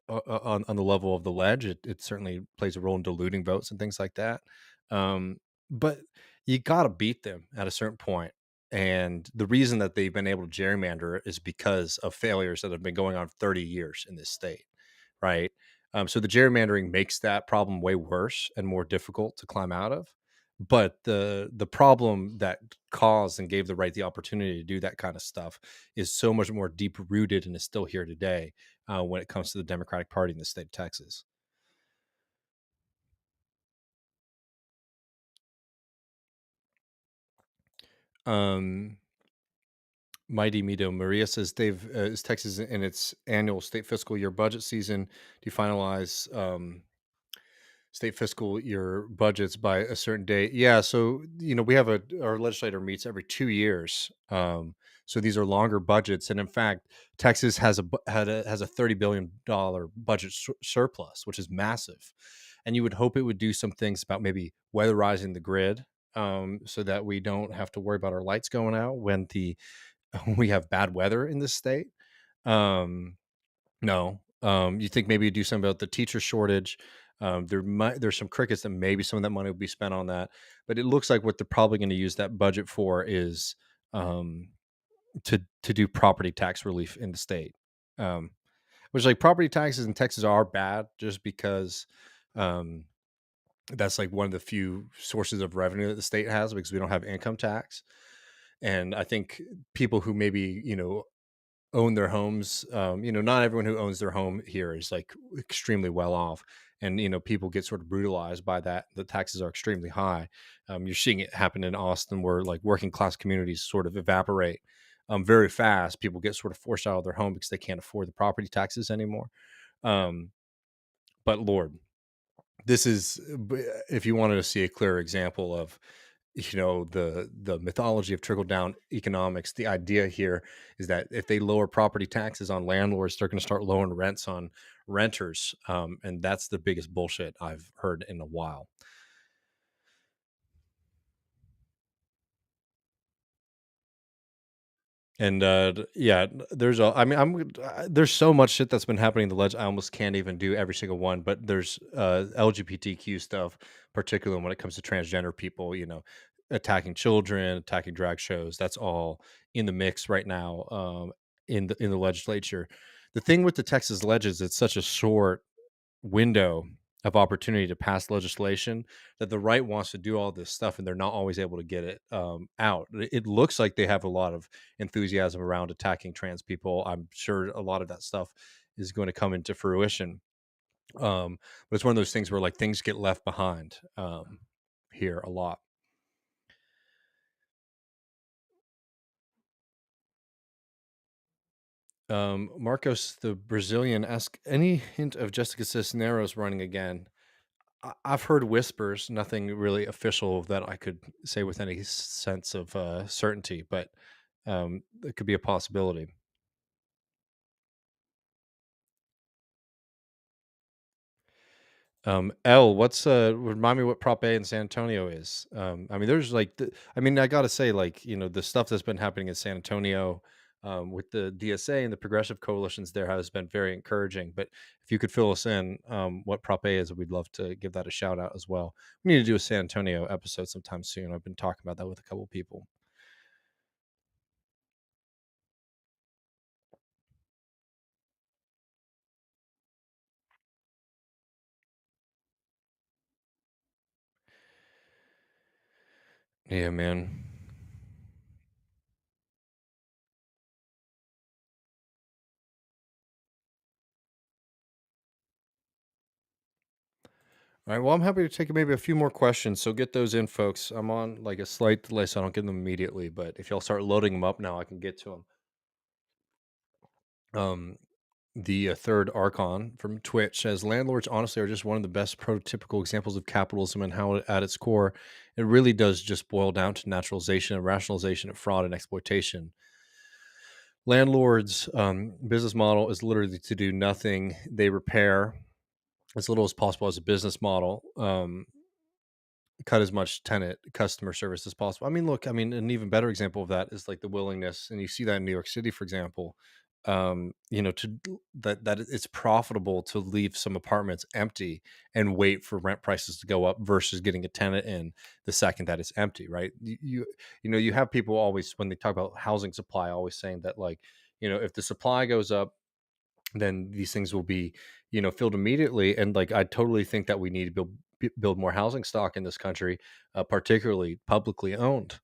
on the level of the ledge, it certainly plays a role in diluting votes and things like that. But you got to beat them at a certain point. And the reason that they've been able to gerrymander is because of failures that have been going on 30 years in this state, right? So the gerrymandering makes that problem way worse and more difficult to climb out of. But the problem that caused and gave the right the opportunity to do that kind of stuff is so much more deep rooted and is still here today when it comes to the Democratic Party in the state of Texas. Mighty Mito Maria says, Dave, is Texas in its annual state fiscal year budget season? Do you finalize state fiscal year budgets by a certain date? Yeah, so you know we have our legislator meets every 2 years. So these are longer budgets, and in fact, Texas has a $30 billion budget surplus, which is massive. And you would hope it would do some things about maybe weatherizing the grid, so that we don't have to worry about our lights going out when we have bad weather in this state. No. You think maybe do something about the teacher shortage? There's some crickets that maybe some of that money will be spent on that, but it looks like what they're probably going to use that budget for is to do property tax relief in the state. Which, like, property taxes in Texas are bad just because that's like one of the few sources of revenue that the state has because we don't have income tax. And I think people who maybe, you know, own their homes. Not everyone who owns their home here is like extremely well off, and people get sort of brutalized by that. The taxes are extremely high. You're seeing it happen in Austin, where like working class communities sort of evaporate very fast. People get sort of forced out of their home because they can't afford the property taxes anymore. Um, but Lord, this is if you wanted to see a clear example of the mythology of trickle down economics. The idea here is that if they lower property taxes on landlords, they're going to start lowering rents on renters, and that's the biggest bullshit I've heard in a while. And yeah, there's so much shit that's been happening in the Ledge. I almost can't even do every single one, but there's LGBTQ stuff, particularly when it comes to transgender people, attacking children, attacking drag shows. That's all in the mix right now, in the legislature. The thing with the Texas Ledge is it's such a short window of opportunity to pass legislation that the right wants to do all this stuff and they're not always able to get it out. It looks like they have a lot of enthusiasm around attacking trans people. I'm sure a lot of that stuff is going to come into fruition. But it's one of those things where like things get left behind here a lot. Marcos, the Brazilian, ask any hint of Jessica Cisneros running again. I've heard whispers, nothing really official that I could say with any sense of certainty, but it could be a possibility. L, what's remind me what Prop A in San Antonio is? I mean, there's like, I gotta say, like, the stuff that's been happening in San Antonio with the DSA and the progressive coalitions there has been very encouraging. But if you could fill us in what Prop A is, we'd love to give that a shout out as well. We need to do a San Antonio episode sometime soon. I've been talking about that with a couple of people. Yeah, man. All right. Well, I'm happy to take maybe a few more questions. So get those in, folks. I'm on like a slight delay, so I don't get them immediately. But if y'all start loading them up now, I can get to them. The third Archon from Twitch says landlords honestly are just one of the best prototypical examples of capitalism and how at its core, it really does just boil down to naturalization and rationalization of fraud and exploitation. Landlords' business model is literally to do nothing. They repair as little as possible as a business model. Cut as much tenant customer service as possible. An even better example of that is like the willingness, and you see that in New York City, for example. To that it's profitable to leave some apartments empty and wait for rent prices to go up versus getting a tenant in the second that it's empty, right? You have people always when they talk about housing supply, always saying that like if the supply goes up then these things will be filled immediately. And like I totally think that we need to build more housing stock in this country, particularly publicly owned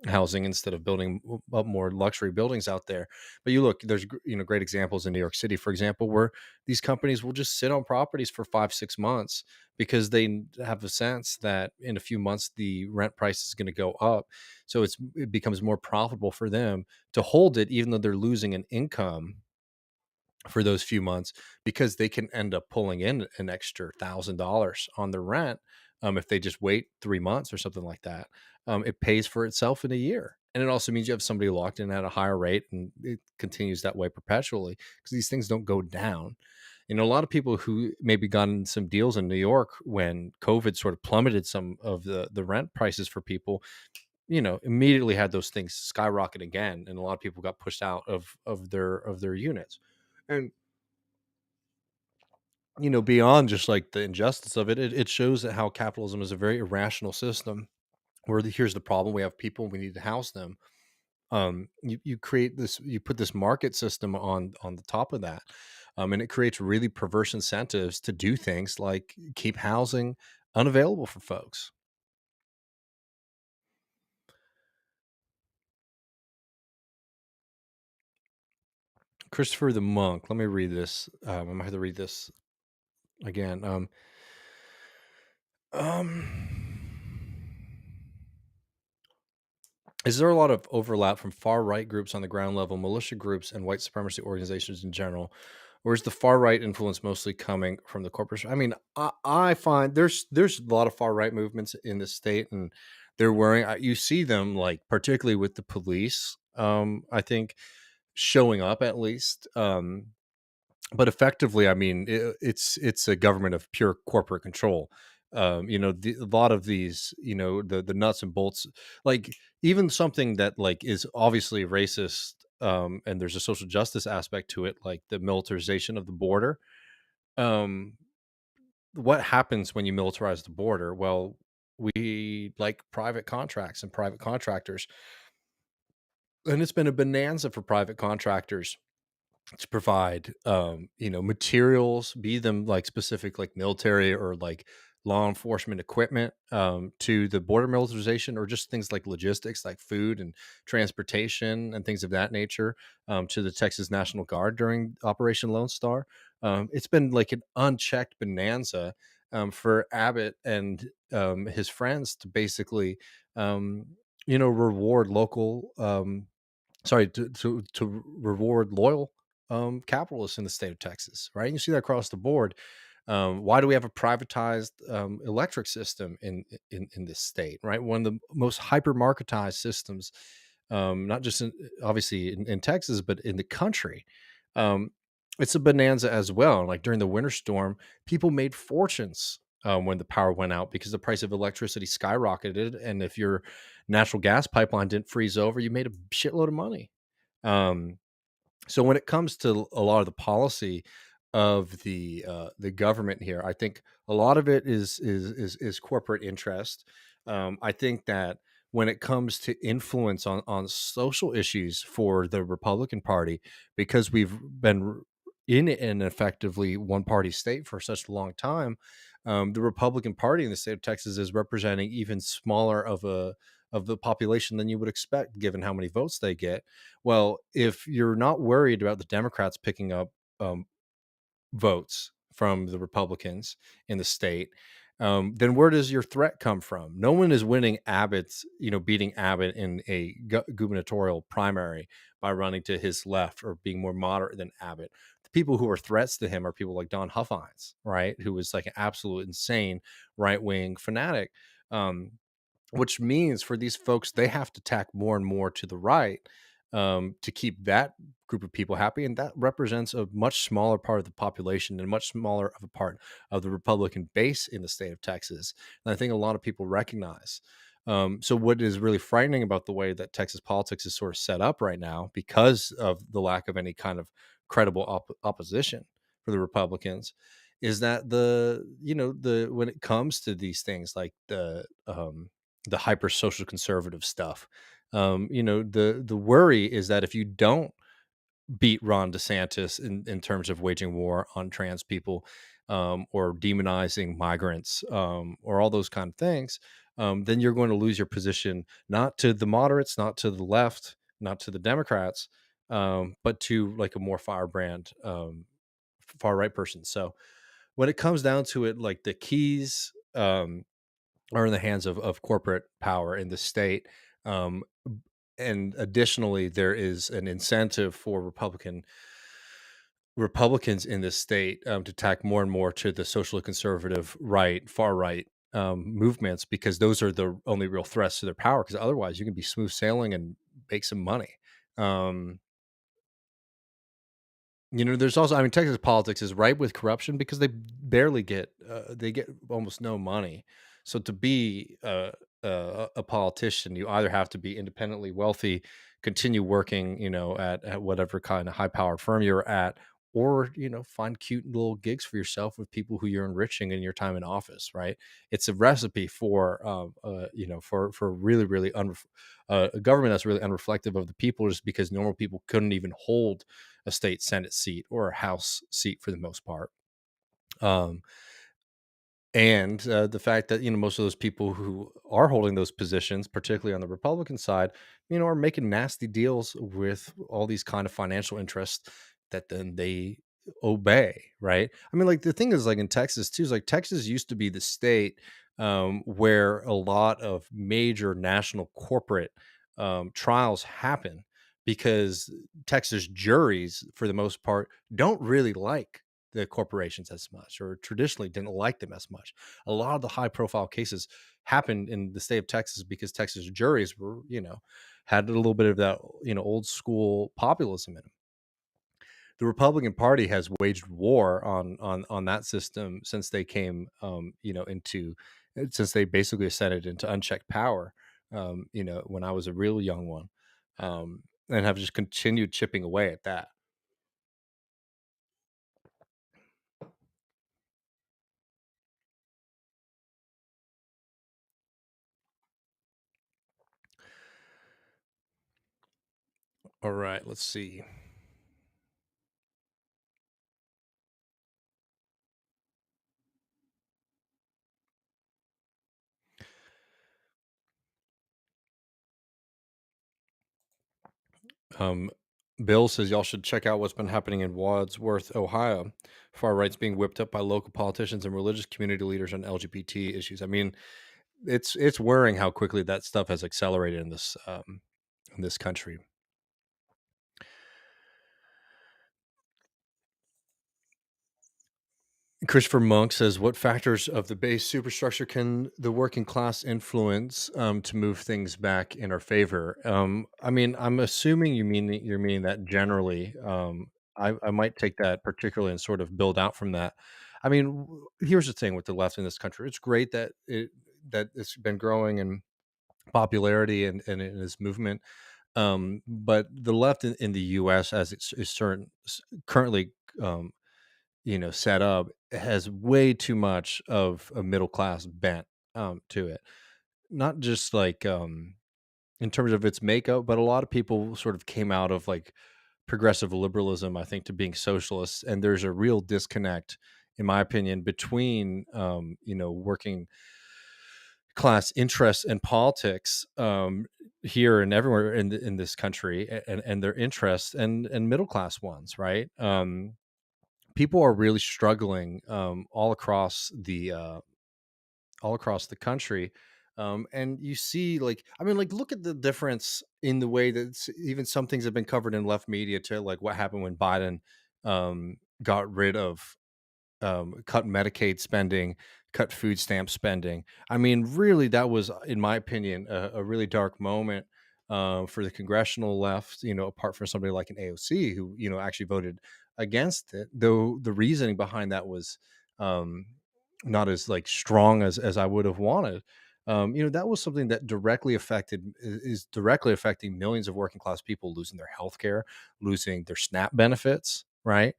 housing, instead of building up more luxury buildings out there. But you look, there's great examples in New York City, for example, where these companies will just sit on properties for 5-6 months because they have a sense that in a few months the rent price is going to go up, so it becomes more profitable for them to hold it even though they're losing an income for those few months, because they can end up pulling in an extra $1,000 on the rent if they just wait 3 months or something like that. It pays for itself in a year, and it also means you have somebody locked in at a higher rate, and it continues that way perpetually because these things don't go down. A lot of people who maybe got in some deals in New York when COVID sort of plummeted some of the rent prices for people, immediately had those things skyrocket again, and a lot of people got pushed out of their units. And beyond just like the injustice of it, it shows that how capitalism is a very irrational system. Where here's the problem: we have people, we need to house them. You create this, you put this market system on the top of that, and it creates really perverse incentives to do things like keep housing unavailable for folks. Christopher the Monk. Let me read this. I'm gonna have to read this again. Is there a lot of overlap from far right groups on the ground level, militia groups, and white supremacy organizations in general, or is the far right influence mostly coming from the corporate? I mean, I find there's a lot of far right movements in the state, and they're wearing. You see them like particularly with the police. I think showing up at least. But effectively, I mean, it's a government of pure corporate control. A lot of these, the nuts and bolts, like even something that like is obviously racist, and there's a social justice aspect to it, like the militarization of the border. Um, what happens when you militarize the border? Well, we like private contracts and private contractors, and it's been a bonanza for private contractors to provide materials, be them like specific like military or like law enforcement equipment, to the border militarization, or just things like logistics like food and transportation and things of that nature, to the Texas National Guard during Operation Lone Star. It's been like an unchecked bonanza, for Abbott and his friends to basically reward local, to reward loyal capitalists in the state of Texas, right? And you see that across the board. Why do we have a privatized electric system in this state, right? One of the most hyper marketized systems, not just obviously in Texas, but in the country. Um, it's a bonanza as well. Like during the winter storm, people made fortunes when the power went out because the price of electricity skyrocketed, and if your natural gas pipeline didn't freeze over, you made a shitload of money. Um, so when it comes to a lot of the policy of the government here, I think a lot of it is corporate interest. I think that when it comes to influence on social issues for the Republican Party, because we've been in an effectively one party state for such a long time, the Republican Party in the state of Texas is representing even smaller of the population than you would expect, given how many votes they get. Well, if you're not worried about the Democrats picking up um, votes from the Republicans in the state, then where does your threat come from? No one is winning Abbott's, beating Abbott in a gubernatorial primary by running to his left or being more moderate than Abbott. The people who are threats to him are people like Don Huffines, right? Who is like an absolute insane right wing fanatic. Um, which means for these folks, they have to tack more and more to the right, to keep that group of people happy. And that represents a much smaller part of the population and much smaller of a part of the Republican base in the state of Texas. And I think a lot of people recognize. So what is really frightening about the way that Texas politics is sort of set up right now, because of the lack of any kind of credible opposition for the Republicans, is that when it comes to these things like the hyper social conservative stuff, the worry is that if you don't beat Ron DeSantis in terms of waging war on trans people, or demonizing migrants, or all those kind of things, then you're going to lose your position, not to the moderates, not to the left, not to the Democrats, but to like a more firebrand, far right person. So when it comes down to it, like the keys are in the hands of corporate power in the state. Um, and additionally, there is an incentive for Republicans in this state, to tack more and more to the socially conservative right, far right, movements, because those are the only real threats to their power. Because otherwise, you can be smooth sailing and make some money. Um, there's also, I mean, Texas politics is ripe with corruption because they get almost no money. So to be a politician, you either have to be independently wealthy, continue working, at whatever kind of high powered firm you're at, or, find cute little gigs for yourself with people who you're enriching in your time in office, right? It's a recipe for, for really, really, a government that's really unreflective of the people, just because normal people couldn't even hold a state Senate seat or a House seat for the most part. Um, and the fact that most of those people who are holding those positions, particularly on the Republican side, are making nasty deals with all these kind of financial interests, that then they obey, right? I mean, like the thing is, like in Texas too, is like Texas used to be the state where a lot of major national corporate trials happen because Texas juries, for the most part, don't really like the corporations as much, or traditionally didn't like them as much. A lot of the high profile cases happened in the state of Texas because Texas juries were, had a little bit of that, old school populism in them. The Republican Party has waged war on that system since they came, into since they basically ascended into unchecked power. When I was a real young one, and have just continued chipping away at that. All right, let's see. Um, Bill says y'all should check out what's been happening in Wadsworth, Ohio. Far right's being whipped up by local politicians and religious community leaders on LGBT issues. I mean, it's worrying how quickly that stuff has accelerated in this country. Christopher Monk says, "What factors of the base superstructure can the working class influence to move things back in our favor?" I mean, I'm assuming you're meaning that generally. I might take that particularly and sort of build out from that. I mean, here's the thing with the left in this country: it's great that it's been growing in popularity and in its movement. But the left in the U.S. as it's is currently um, set up has way too much of a middle class bent to it. Not just like in terms of its makeup, but a lot of people sort of came out of like progressive liberalism, I think, to being socialists, and there's a real disconnect, in my opinion, between working class interests and politics here and everywhere in this country, and their interests and middle class ones, right? People are really struggling all across the country. And you see, like, I mean, like, look at the difference in the way that even some things have been covered in left media to like what happened when Biden got rid of cut Medicaid spending, cut food stamp spending. I mean, really, that was, in my opinion, a really dark moment for the congressional left. Apart from somebody like an AOC who actually voted against it, though the reasoning behind that was um, not as like strong as I would have wanted. That was something that directly affected is directly affecting millions of working class people losing their health care, losing their SNAP benefits, right?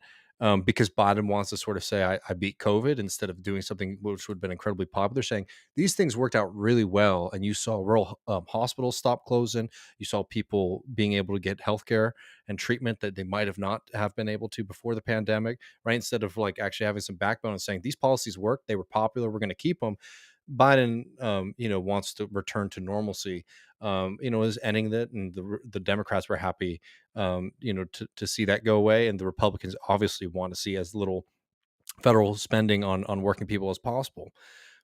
Because Biden wants to sort of say, I beat COVID instead of doing something which would have been incredibly popular, saying these things worked out really well. And you saw rural hospitals stop closing. You saw people being able to get healthcare and treatment that they might have not have been able to before the pandemic, right? Instead of like actually having some backbone and saying these policies work, they were popular, we're going to keep them. Biden, wants to return to normalcy, is ending that. And the Democrats were happy to see that go away. And the Republicans obviously want to see as little federal spending on working people as possible,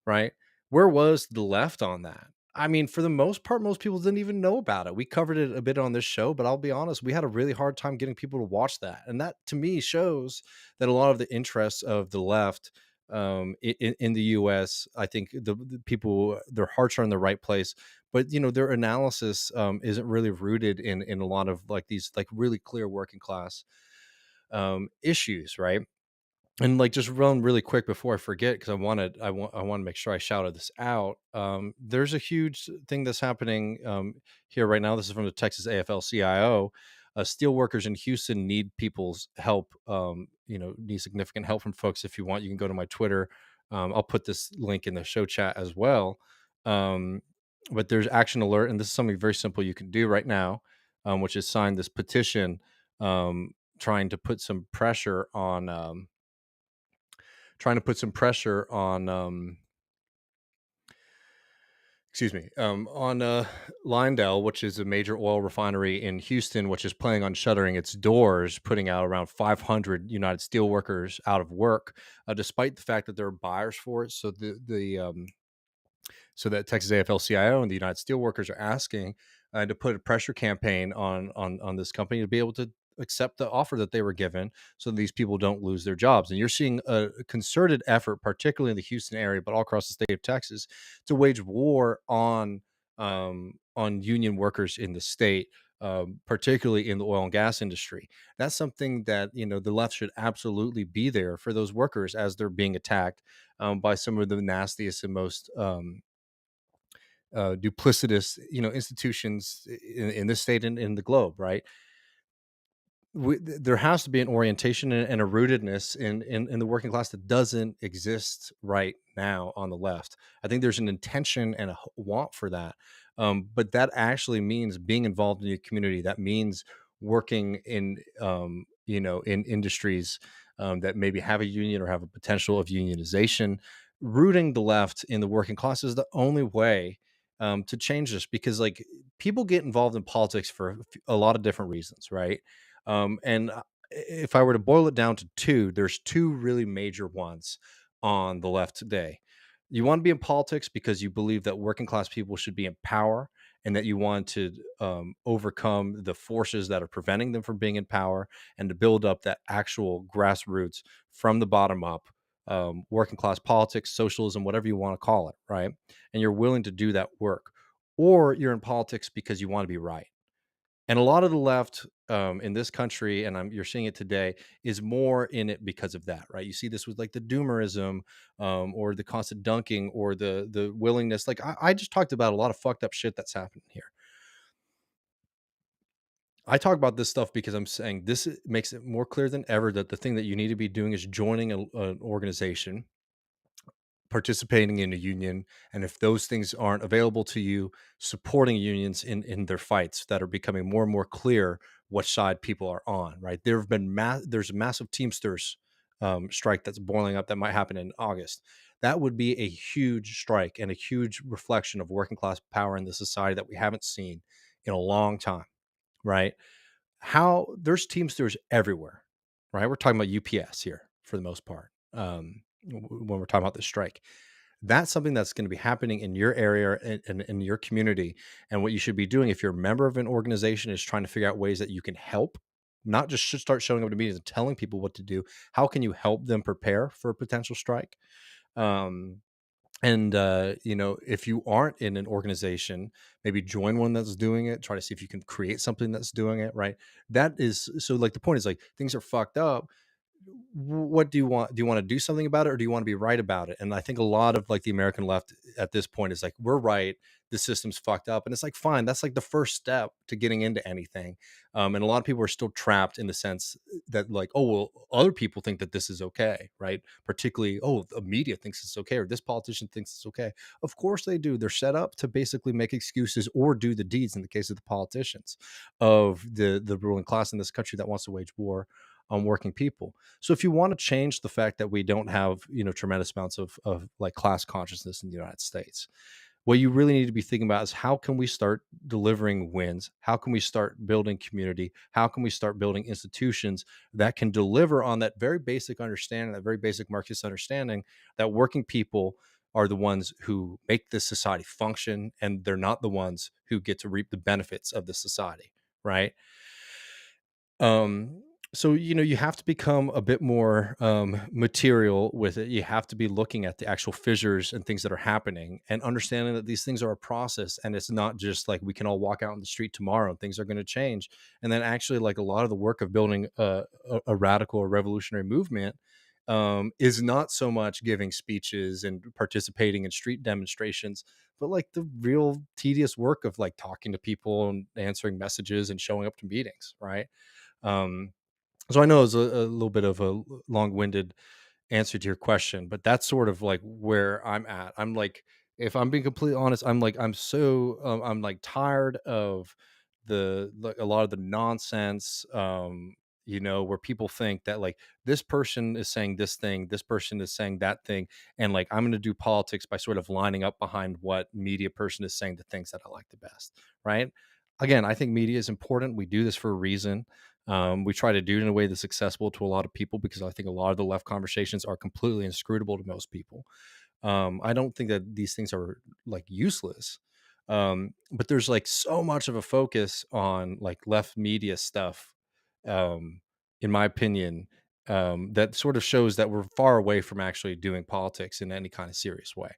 right? Where was the left on that? I mean, for the most part, most people didn't even know about it. We covered it a bit on this show, but I'll be honest, we had a really hard time getting people to watch that. And that to me shows that a lot of the interests of the left in the US, I think the people, their hearts are in the right place, but their analysis isn't really rooted in a lot of like these like really clear working class issues, right? And like just run really quick before I forget, because I want to make sure I shouted this out. There's a huge thing that's happening here right now. This is from the Texas AFL-CIO. Steel workers in Houston need people's help. Need significant help from folks. If you want, you can go to my Twitter. I'll put this link in the show chat as well. But there's action alert, and this is something very simple you can do right now, which is sign this petition, trying to put some pressure on. Trying to put some pressure on excuse me, on Lyndale, which is a major oil refinery in Houston, which is planning on shuttering its doors, putting out around 500 United Steelworkers out of work, despite the fact that there are buyers for it. So so that Texas AFL-CIO and the United Steelworkers are asking to put a pressure campaign on this company to be able to accept the offer that they were given, so these people don't lose their jobs. And you're seeing a concerted effort, particularly in the Houston area, but all across the state of Texas, to wage war on union workers in the state. Particularly in the oil and gas industry, that's something that the left should absolutely be there for those workers as they're being attacked by some of the nastiest and most duplicitous institutions in this state and in the globe, right? There has to be an orientation and a rootedness in the working class that doesn't exist right now on the left. I think there's an intention and a want for that, but that actually means being involved in your community. That means working in in industries that maybe have a union or have a potential of unionization. Rooting the left in the working class is the only way to change this, because like people get involved in politics for a lot of different reasons, right? And if I were to boil it down to two, there's two really major ones on the left today. You want to be in politics because you believe that working class people should be in power, and that you want to overcome the forces that are preventing them from being in power, and to build up that actual grassroots from the bottom up, working class politics, socialism, whatever you want to call it, right? And you're willing to do that work. Or you're in politics because you want to be right. And a lot of the left in this country, and you're seeing it today, is more in it because of that, right? You see this with like the doomerism, or the constant dunking, or the willingness. Like I just talked about a lot of fucked up shit that's happening here. I talk about this stuff because I'm saying this makes it more clear than ever that the thing that you need to be doing is joining an organization, participating in a union, and if those things aren't available to you, supporting unions in their fights that are becoming more and more clear what side people are on, right? There's a massive Teamsters strike that's boiling up that might happen in August. That would be a huge strike and a huge reflection of working class power in the society that we haven't seen in a long time, right? How there's Teamsters everywhere, right? We're talking about UPS here for the most part. When we're talking about the strike, that's something that's going to be happening in your area and in your community. And what you should be doing if you're a member of an organization is trying to figure out ways that you can help, not just should start showing up to meetings and telling people what to do. How can you help them prepare for a potential strike? Um, and if you aren't in an organization, maybe join one that's doing it. Try to see if you can create something that's doing it, right? That is so. Like the point is, like, things are fucked up. What do you want? Do you want to do something about it, or do you want to be right about it? And I think a lot of like the American left at this point is like, we're right, the system's fucked up. And it's like, fine, that's like the first step to getting into anything. And a lot of people are still trapped in the sense that like, oh well, other people think that this is okay, right? Particularly, oh, the media thinks it's okay, or this politician thinks it's okay. Of course they do. They're set up to basically make excuses or do the deeds, in the case of the politicians of the ruling class in this country that wants to wage war on working people. So if you want to change the fact that we don't have, tremendous amounts of like class consciousness in the United States, what you really need to be thinking about is how can we start delivering wins? How can we start building community? How can we start building institutions that can deliver on that very basic understanding, that very basic Marxist understanding that working people are the ones who make this society function, and they're not the ones who get to reap the benefits of the society, right? um so you have to become a bit more material with it. You have to be looking at the actual fissures and things that are happening, and understanding that these things are a process, and it's not just like we can all walk out in the street tomorrow and things are going to change. And then actually, like, a lot of the work of building a radical or revolutionary movement is not so much giving speeches and participating in street demonstrations, but like the real tedious work of like talking to people and answering messages and showing up to meetings, right? um so I know it's a little bit of a long-winded answer to your question, but that's sort of like where I'm at. I'm like, if I'm being completely honest, I'm like, I'm like tired of like a lot of the nonsense, where people think that like this person is saying this thing, this person is saying that thing, and like I'm going to do politics by sort of lining up behind what media person is saying the things that I like the best, right? Again, I think media is important. We do this for a reason. We try to do it in a way that's accessible to a lot of people because I think a lot of the left conversations are completely inscrutable to most people. I don't think that these things are like useless. But there's like so much of a focus on like left media stuff, um, in my opinion, that sort of shows that we're far away from actually doing politics in any kind of serious way.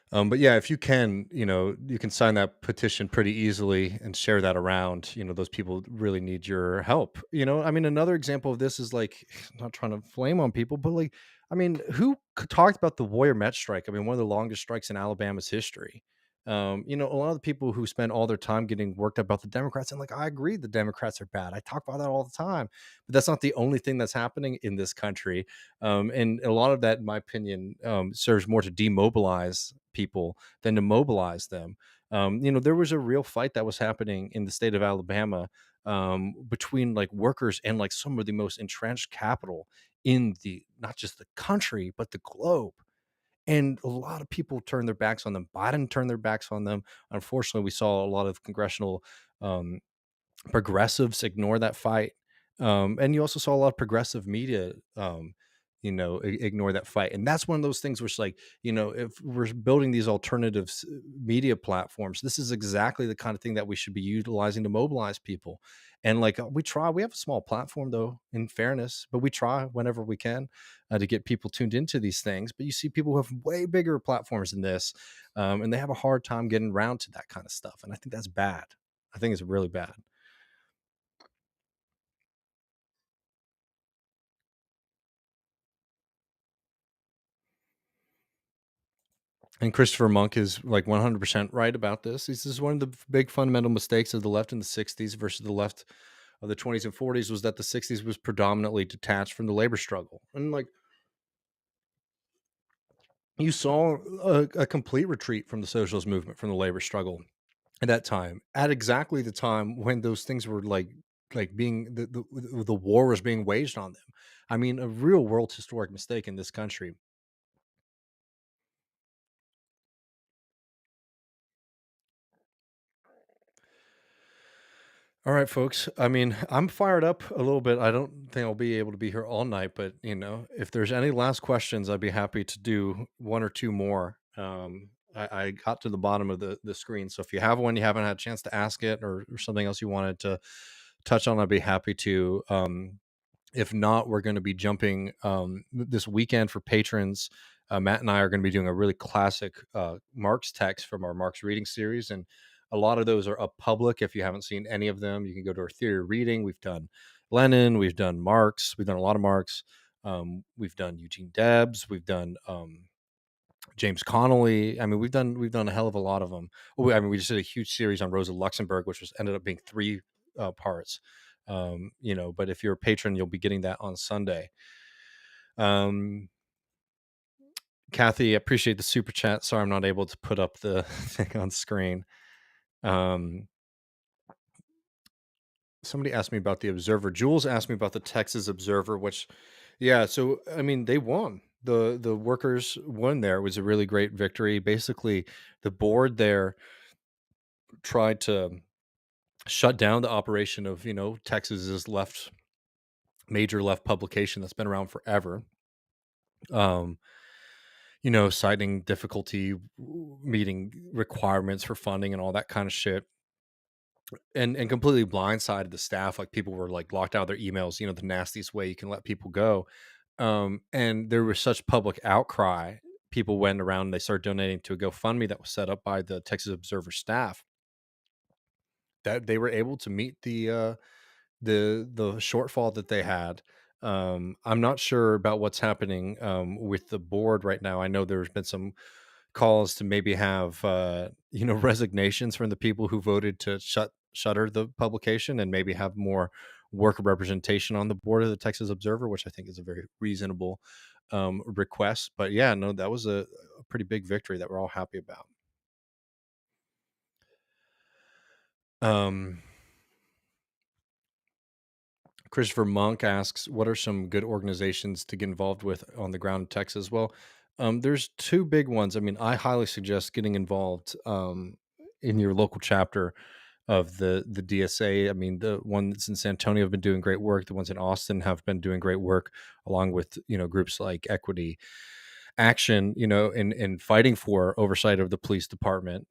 But yeah, if you can, you can sign that petition pretty easily and share that around. Those people really need your help. I mean, another example of this is like, not trying to flame on people, but like, I mean, talked about the Warrior Met strike? I mean, one of the longest strikes in Alabama's history. A lot of the people who spend all their time getting worked up about the Democrats, and like, I agree the Democrats are bad. I talk about that all the time, but that's not the only thing that's happening in this country. And a lot of that, in my opinion, serves more to demobilize people than to mobilize them. There was a real fight that was happening in the state of Alabama, between like workers and like some of the most entrenched capital in the not just the country but the globe. And a lot of people turned their backs on them. Biden turned their backs on them. Unfortunately, we saw a lot of congressional um, progressives ignore that fight. And you also saw a lot of progressive media, ignore that fight. And that's one of those things which, like, if we're building these alternative media platforms, this is exactly the kind of thing that we should be utilizing to mobilize people. And like, we have a small platform though, in fairness, but we try whenever we can to get people tuned into these things. But you see people who have way bigger platforms than this, and they have a hard time getting around to that kind of stuff. And I think that's bad. I think it's really bad. And Christopher Monk is like 100% right about this. This is one of the big fundamental mistakes of the left in the 60s versus the left of the 20s and 40s was that the 60s was predominantly detached from the labor struggle. And like you saw a complete retreat from the socialist movement, from the labor struggle at that time, at exactly the time when those things were like being the war was being waged on them. I mean, a real world historic mistake in this country. All right, folks. I mean, I'm fired up a little bit. I don't think I'll be able to be here all night, but if there's any last questions, I'd be happy to do one or two more. I got to the bottom of the screen, so if you have one you haven't had a chance to ask it, or something else you wanted to touch on, I'd be happy to. If not, we're going to be jumping this weekend for patrons. Matt and I are going to be doing a really classic Marx text from our Marx reading series. And a lot of those are up public. If you haven't seen any of them, you can go to our theory reading. We've done Lenin, we've done Marx, we've done a lot of Marx. We've done Eugene Debs, we've done James Connolly. I mean, we've done a hell of a lot of them. I mean, we just did a huge series on Rosa Luxemburg, which was ended up being 3 parts. But if you're a patron, you'll be getting that on Sunday. Kathy, I appreciate the super chat. Sorry, I'm not able to put up the thing on screen. Somebody asked me about the Observer. Jules asked me about the Texas Observer, which, yeah. So, I mean, they won. The workers won there. It was a really great victory. Basically, the board there tried to shut down the operation of, Texas's major left publication that's been around forever. Citing difficulty meeting requirements for funding and all that kind of shit. And completely blindsided the staff. Like people were like locked out of their emails, the nastiest way you can let people go. And there was such public outcry. People went around and they started donating to a GoFundMe that was set up by the Texas Observer staff, that they were able to meet the shortfall that they had. I'm not sure about what's happening with the board right now. I know there's been some calls to maybe have resignations from the people who voted to shutter the publication, and maybe have more worker representation on the board of the Texas Observer, which I think is a very reasonable request. But yeah, no, that was a pretty big victory that we're all happy about. Christopher Monk asks, what are some good organizations to get involved with on the ground in Texas? Well, there's two big ones. I mean, I highly suggest getting involved in your local chapter of the DSA. I mean, the ones in San Antonio have been doing great work. The ones in Austin have been doing great work, along with groups like Equity Action, in fighting for oversight of the police department.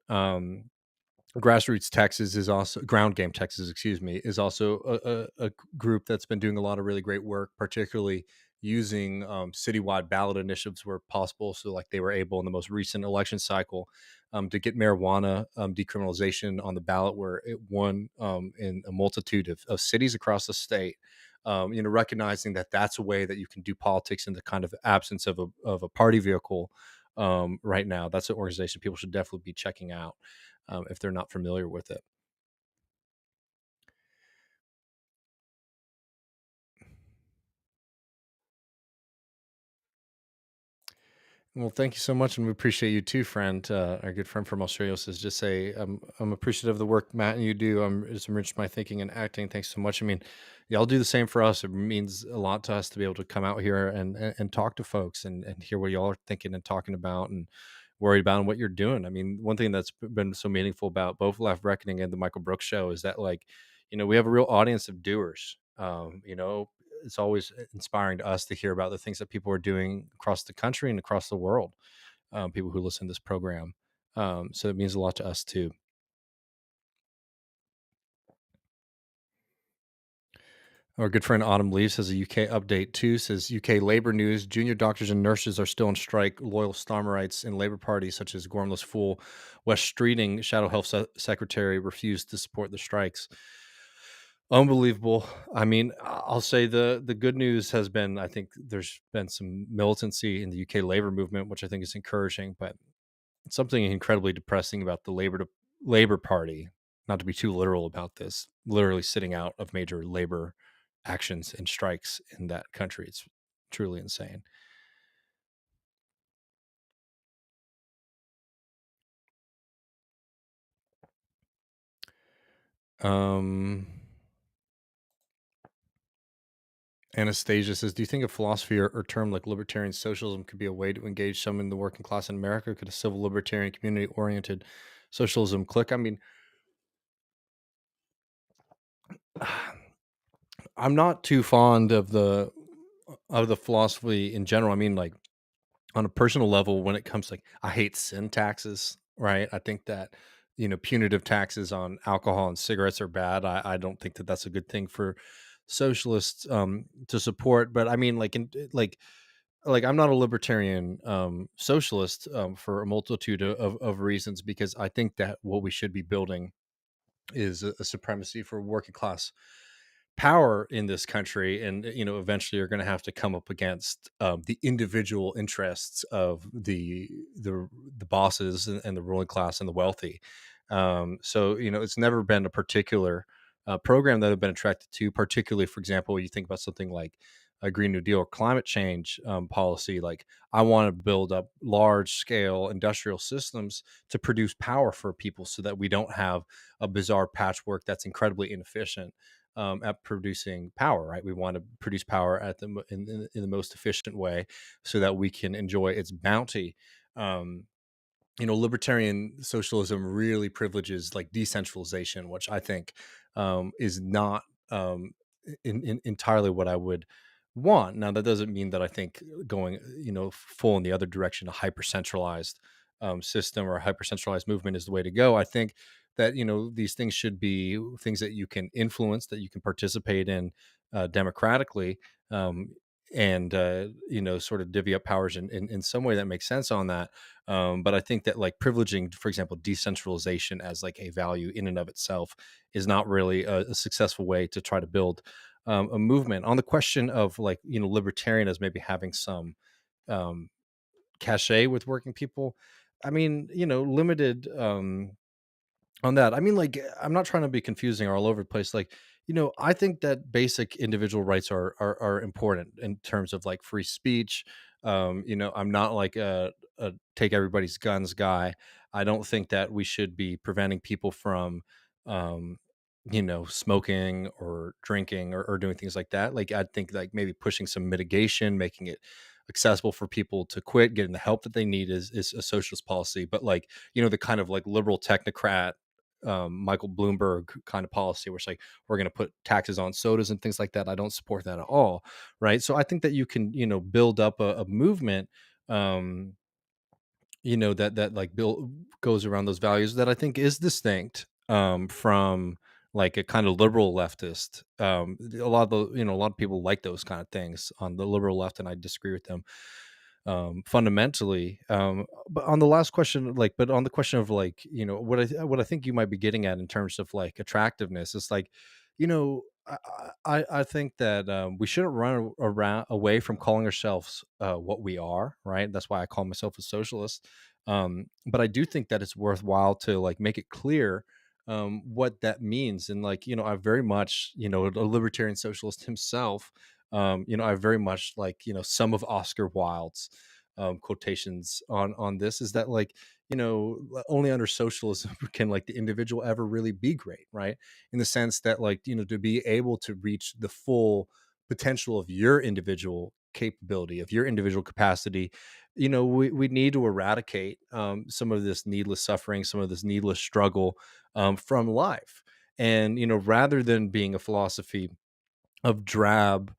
Grassroots Texas is also Ground Game Texas, excuse me, is also a group that's been doing a lot of really great work, particularly using citywide ballot initiatives where possible. So, like they were able in the most recent election cycle to get marijuana decriminalization on the ballot, where it won in a multitude of cities across the state. Recognizing that that's a way that you can do politics in the kind of absence of a party vehicle right now. That's an organization people should definitely be checking out if they're not familiar with it. Well, thank you so much, and we appreciate you too, friend. Our good friend from Australia says, "Just say I'm appreciative of the work Matt and you do. It's enriched my thinking and acting. Thanks so much. I mean, y'all do the same for us. It means a lot to us to be able to come out here and talk to folks and hear what y'all are thinking and talking about and worried about and what you're doing. I mean, one thing that's been so meaningful about both Left Reckoning and the Michael Brooks Show is that, like, we have a real audience of doers. It's always inspiring to us to hear about the things that people are doing across the country and across the world. People who listen to this program, so it means a lot to us too. Our good friend Autumn Leaves has a UK update too. Says UK labor news: junior doctors and nurses are still on strike. Loyal Starmerites and Labour parties such as Gormless Fool, West Streeting Shadow Health Secretary refused to support the strikes. Unbelievable. I mean, I'll say the good news has been, I think there's been some militancy in the UK labor movement, which I think is encouraging, but something incredibly depressing about the Labor Party, not to be too literal about this, literally sitting out of major labor actions and strikes in that country. It's truly insane. Anastasia says, do you think a philosophy or term like libertarian socialism could be a way to engage some in the working class in America? Could a civil libertarian community oriented socialism click? I mean, I'm not too fond of the philosophy in general. I mean, like on a personal level, when it comes like, I hate sin taxes, right? I think that punitive taxes on alcohol and cigarettes are bad. I don't think that that's a good thing for socialists to support. But I mean, like I'm not a libertarian socialist for a multitude of reasons, because I think that what we should be building is a supremacy for working class power in this country, and eventually you're going to have to come up against the individual interests of the bosses and the ruling class and the wealthy. So it's never been a particular program that I've been attracted to, particularly, for example, when you think about something like a Green New Deal or climate change policy. Like, I want to build up large scale industrial systems to produce power for people so that we don't have a bizarre patchwork that's incredibly inefficient at producing power, right? We want to produce power in the most efficient way so that we can enjoy its bounty. Libertarian socialism really privileges like decentralization, which I think is not entirely what I would want. Now, that doesn't mean that I think going, full in the other direction, a hyper centralized system or a hyper centralized movement is the way to go. I think that these things should be things that you can influence, that you can participate in democratically, and sort of divvy up powers in some way that makes sense on that. But I think that, like, privileging, for example, decentralization as like a value in and of itself is not really a successful way to try to build a movement. On the question of, like, libertarian as maybe having some cachet with working people, I mean, limited on that. I mean, like, I'm not trying to be confusing or all over the place. Like, I think that basic individual rights are important in terms of like free speech. I'm not like a take everybody's guns guy. I don't think that we should be preventing people from, um, smoking or drinking or doing things like that. Like, I think like maybe pushing some mitigation, making it accessible for people to quit, getting the help that they need is a socialist policy. But like, the kind of like liberal technocrat Michael Bloomberg kind of policy, where it's like we're going to put taxes on sodas and things like that. I don't support that at all, right? So I think that you can, build up a movement, um, that like build goes around those values that I think is distinct from like a kind of liberal leftist. A lot of people like those kind of things on the liberal left, and I disagree with them fundamentally. But on the last question, like, but on the question of like, what I think you might be getting at in terms of like attractiveness, it's like, you know, I think that we shouldn't run around away from calling ourselves what we are, right? That's why I call myself a socialist. But I do think that it's worthwhile to like make it clear what that means. And like, I very much, a libertarian socialist himself, I very much like, some of Oscar Wilde's quotations on this is that like, only under socialism can like the individual ever really be great, right? In the sense that like, to be able to reach the full potential of your individual capability, of your individual capacity, we need to eradicate some of this needless suffering, some of this needless struggle from life. And, rather than being a philosophy of drab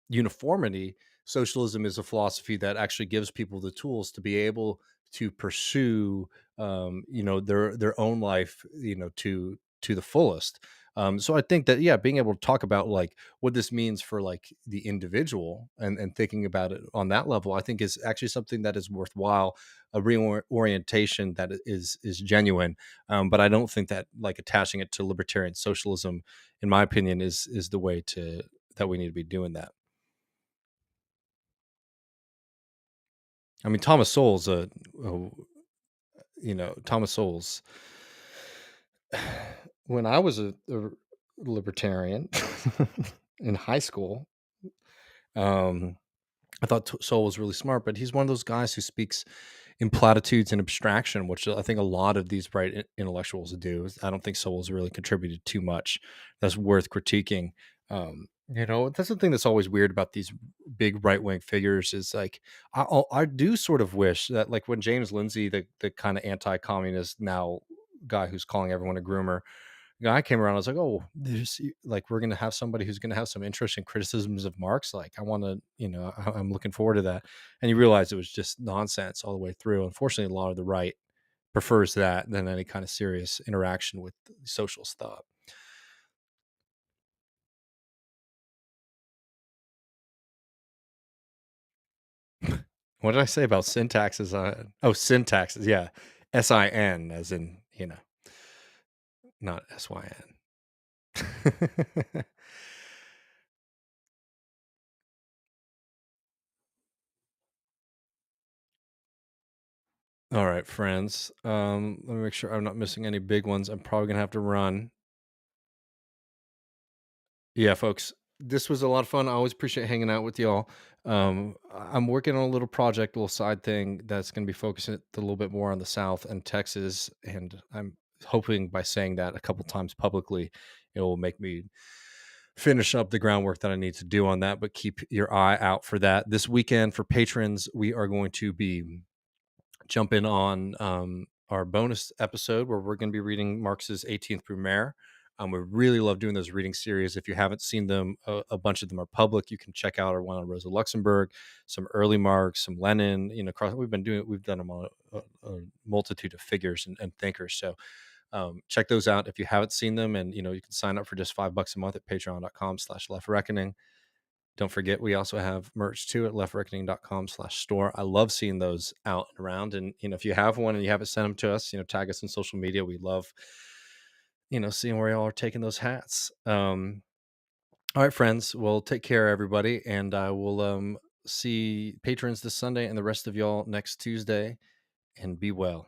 uniformity, socialism is a philosophy that actually gives people the tools to be able to pursue, their own life, to the fullest. So I think that, yeah, being able to talk about like what this means for like the individual and thinking about it on that level, I think is actually something that is worthwhile, a reorientation that is genuine. But I don't think that like attaching it to libertarian socialism, in my opinion, is the way to that we need to be doing that. I mean, Thomas Sowell's Thomas Sowell's. When I was a libertarian in high school, um, I thought Sowell was really smart, but he's one of those guys who speaks in platitudes and abstraction, which I think a lot of these bright intellectuals do. I don't think Sowell's really contributed too much that's worth critiquing. That's the thing that's always weird about these big right wing figures is like I do sort of wish that like when James Lindsay, the kind of anti communist now guy who's calling everyone a groomer guy came around, I was like, oh, there's like we're gonna have somebody who's gonna have some interest in criticisms of Marx. Like I want to, I'm looking forward to that. And you realize it was just nonsense all the way through. Unfortunately, a lot of the right prefers that than any kind of serious interaction with socialist thought. What did I say about syntaxes? Syntaxes, yeah. SIN as in, not SYN. All right, friends. Let me make sure I'm not missing any big ones. I'm probably gonna have to run. Yeah, folks, this was a lot of fun. I always appreciate hanging out with y'all. I'm working on a little project, a little side thing that's going to be focusing a little bit more on the South and Texas. And I'm hoping by saying that a couple times publicly, it will make me finish up the groundwork that I need to do on that. But keep your eye out for that. This weekend for patrons, we are going to be jumping on our bonus episode where we're going to be reading Marx's 18th Brumaire. We really love doing those reading series. If you haven't seen them, a bunch of them are public. You can check out our one on Rosa Luxemburg, some early Marx, some Lenin. We've done them on a multitude of figures and thinkers. So check those out if you haven't seen them. And you can sign up for just $5 a month at patreon.com/leftreckoning. Don't forget, we also have merch too at leftreckoning.com/store. I love seeing those out and around. And, if you have one and you haven't sent them to us, tag us on social media. We love, seeing where y'all are taking those hats. All right, friends. Well, take care, everybody. And I will see patrons this Sunday and the rest of y'all next Tuesday. And be well.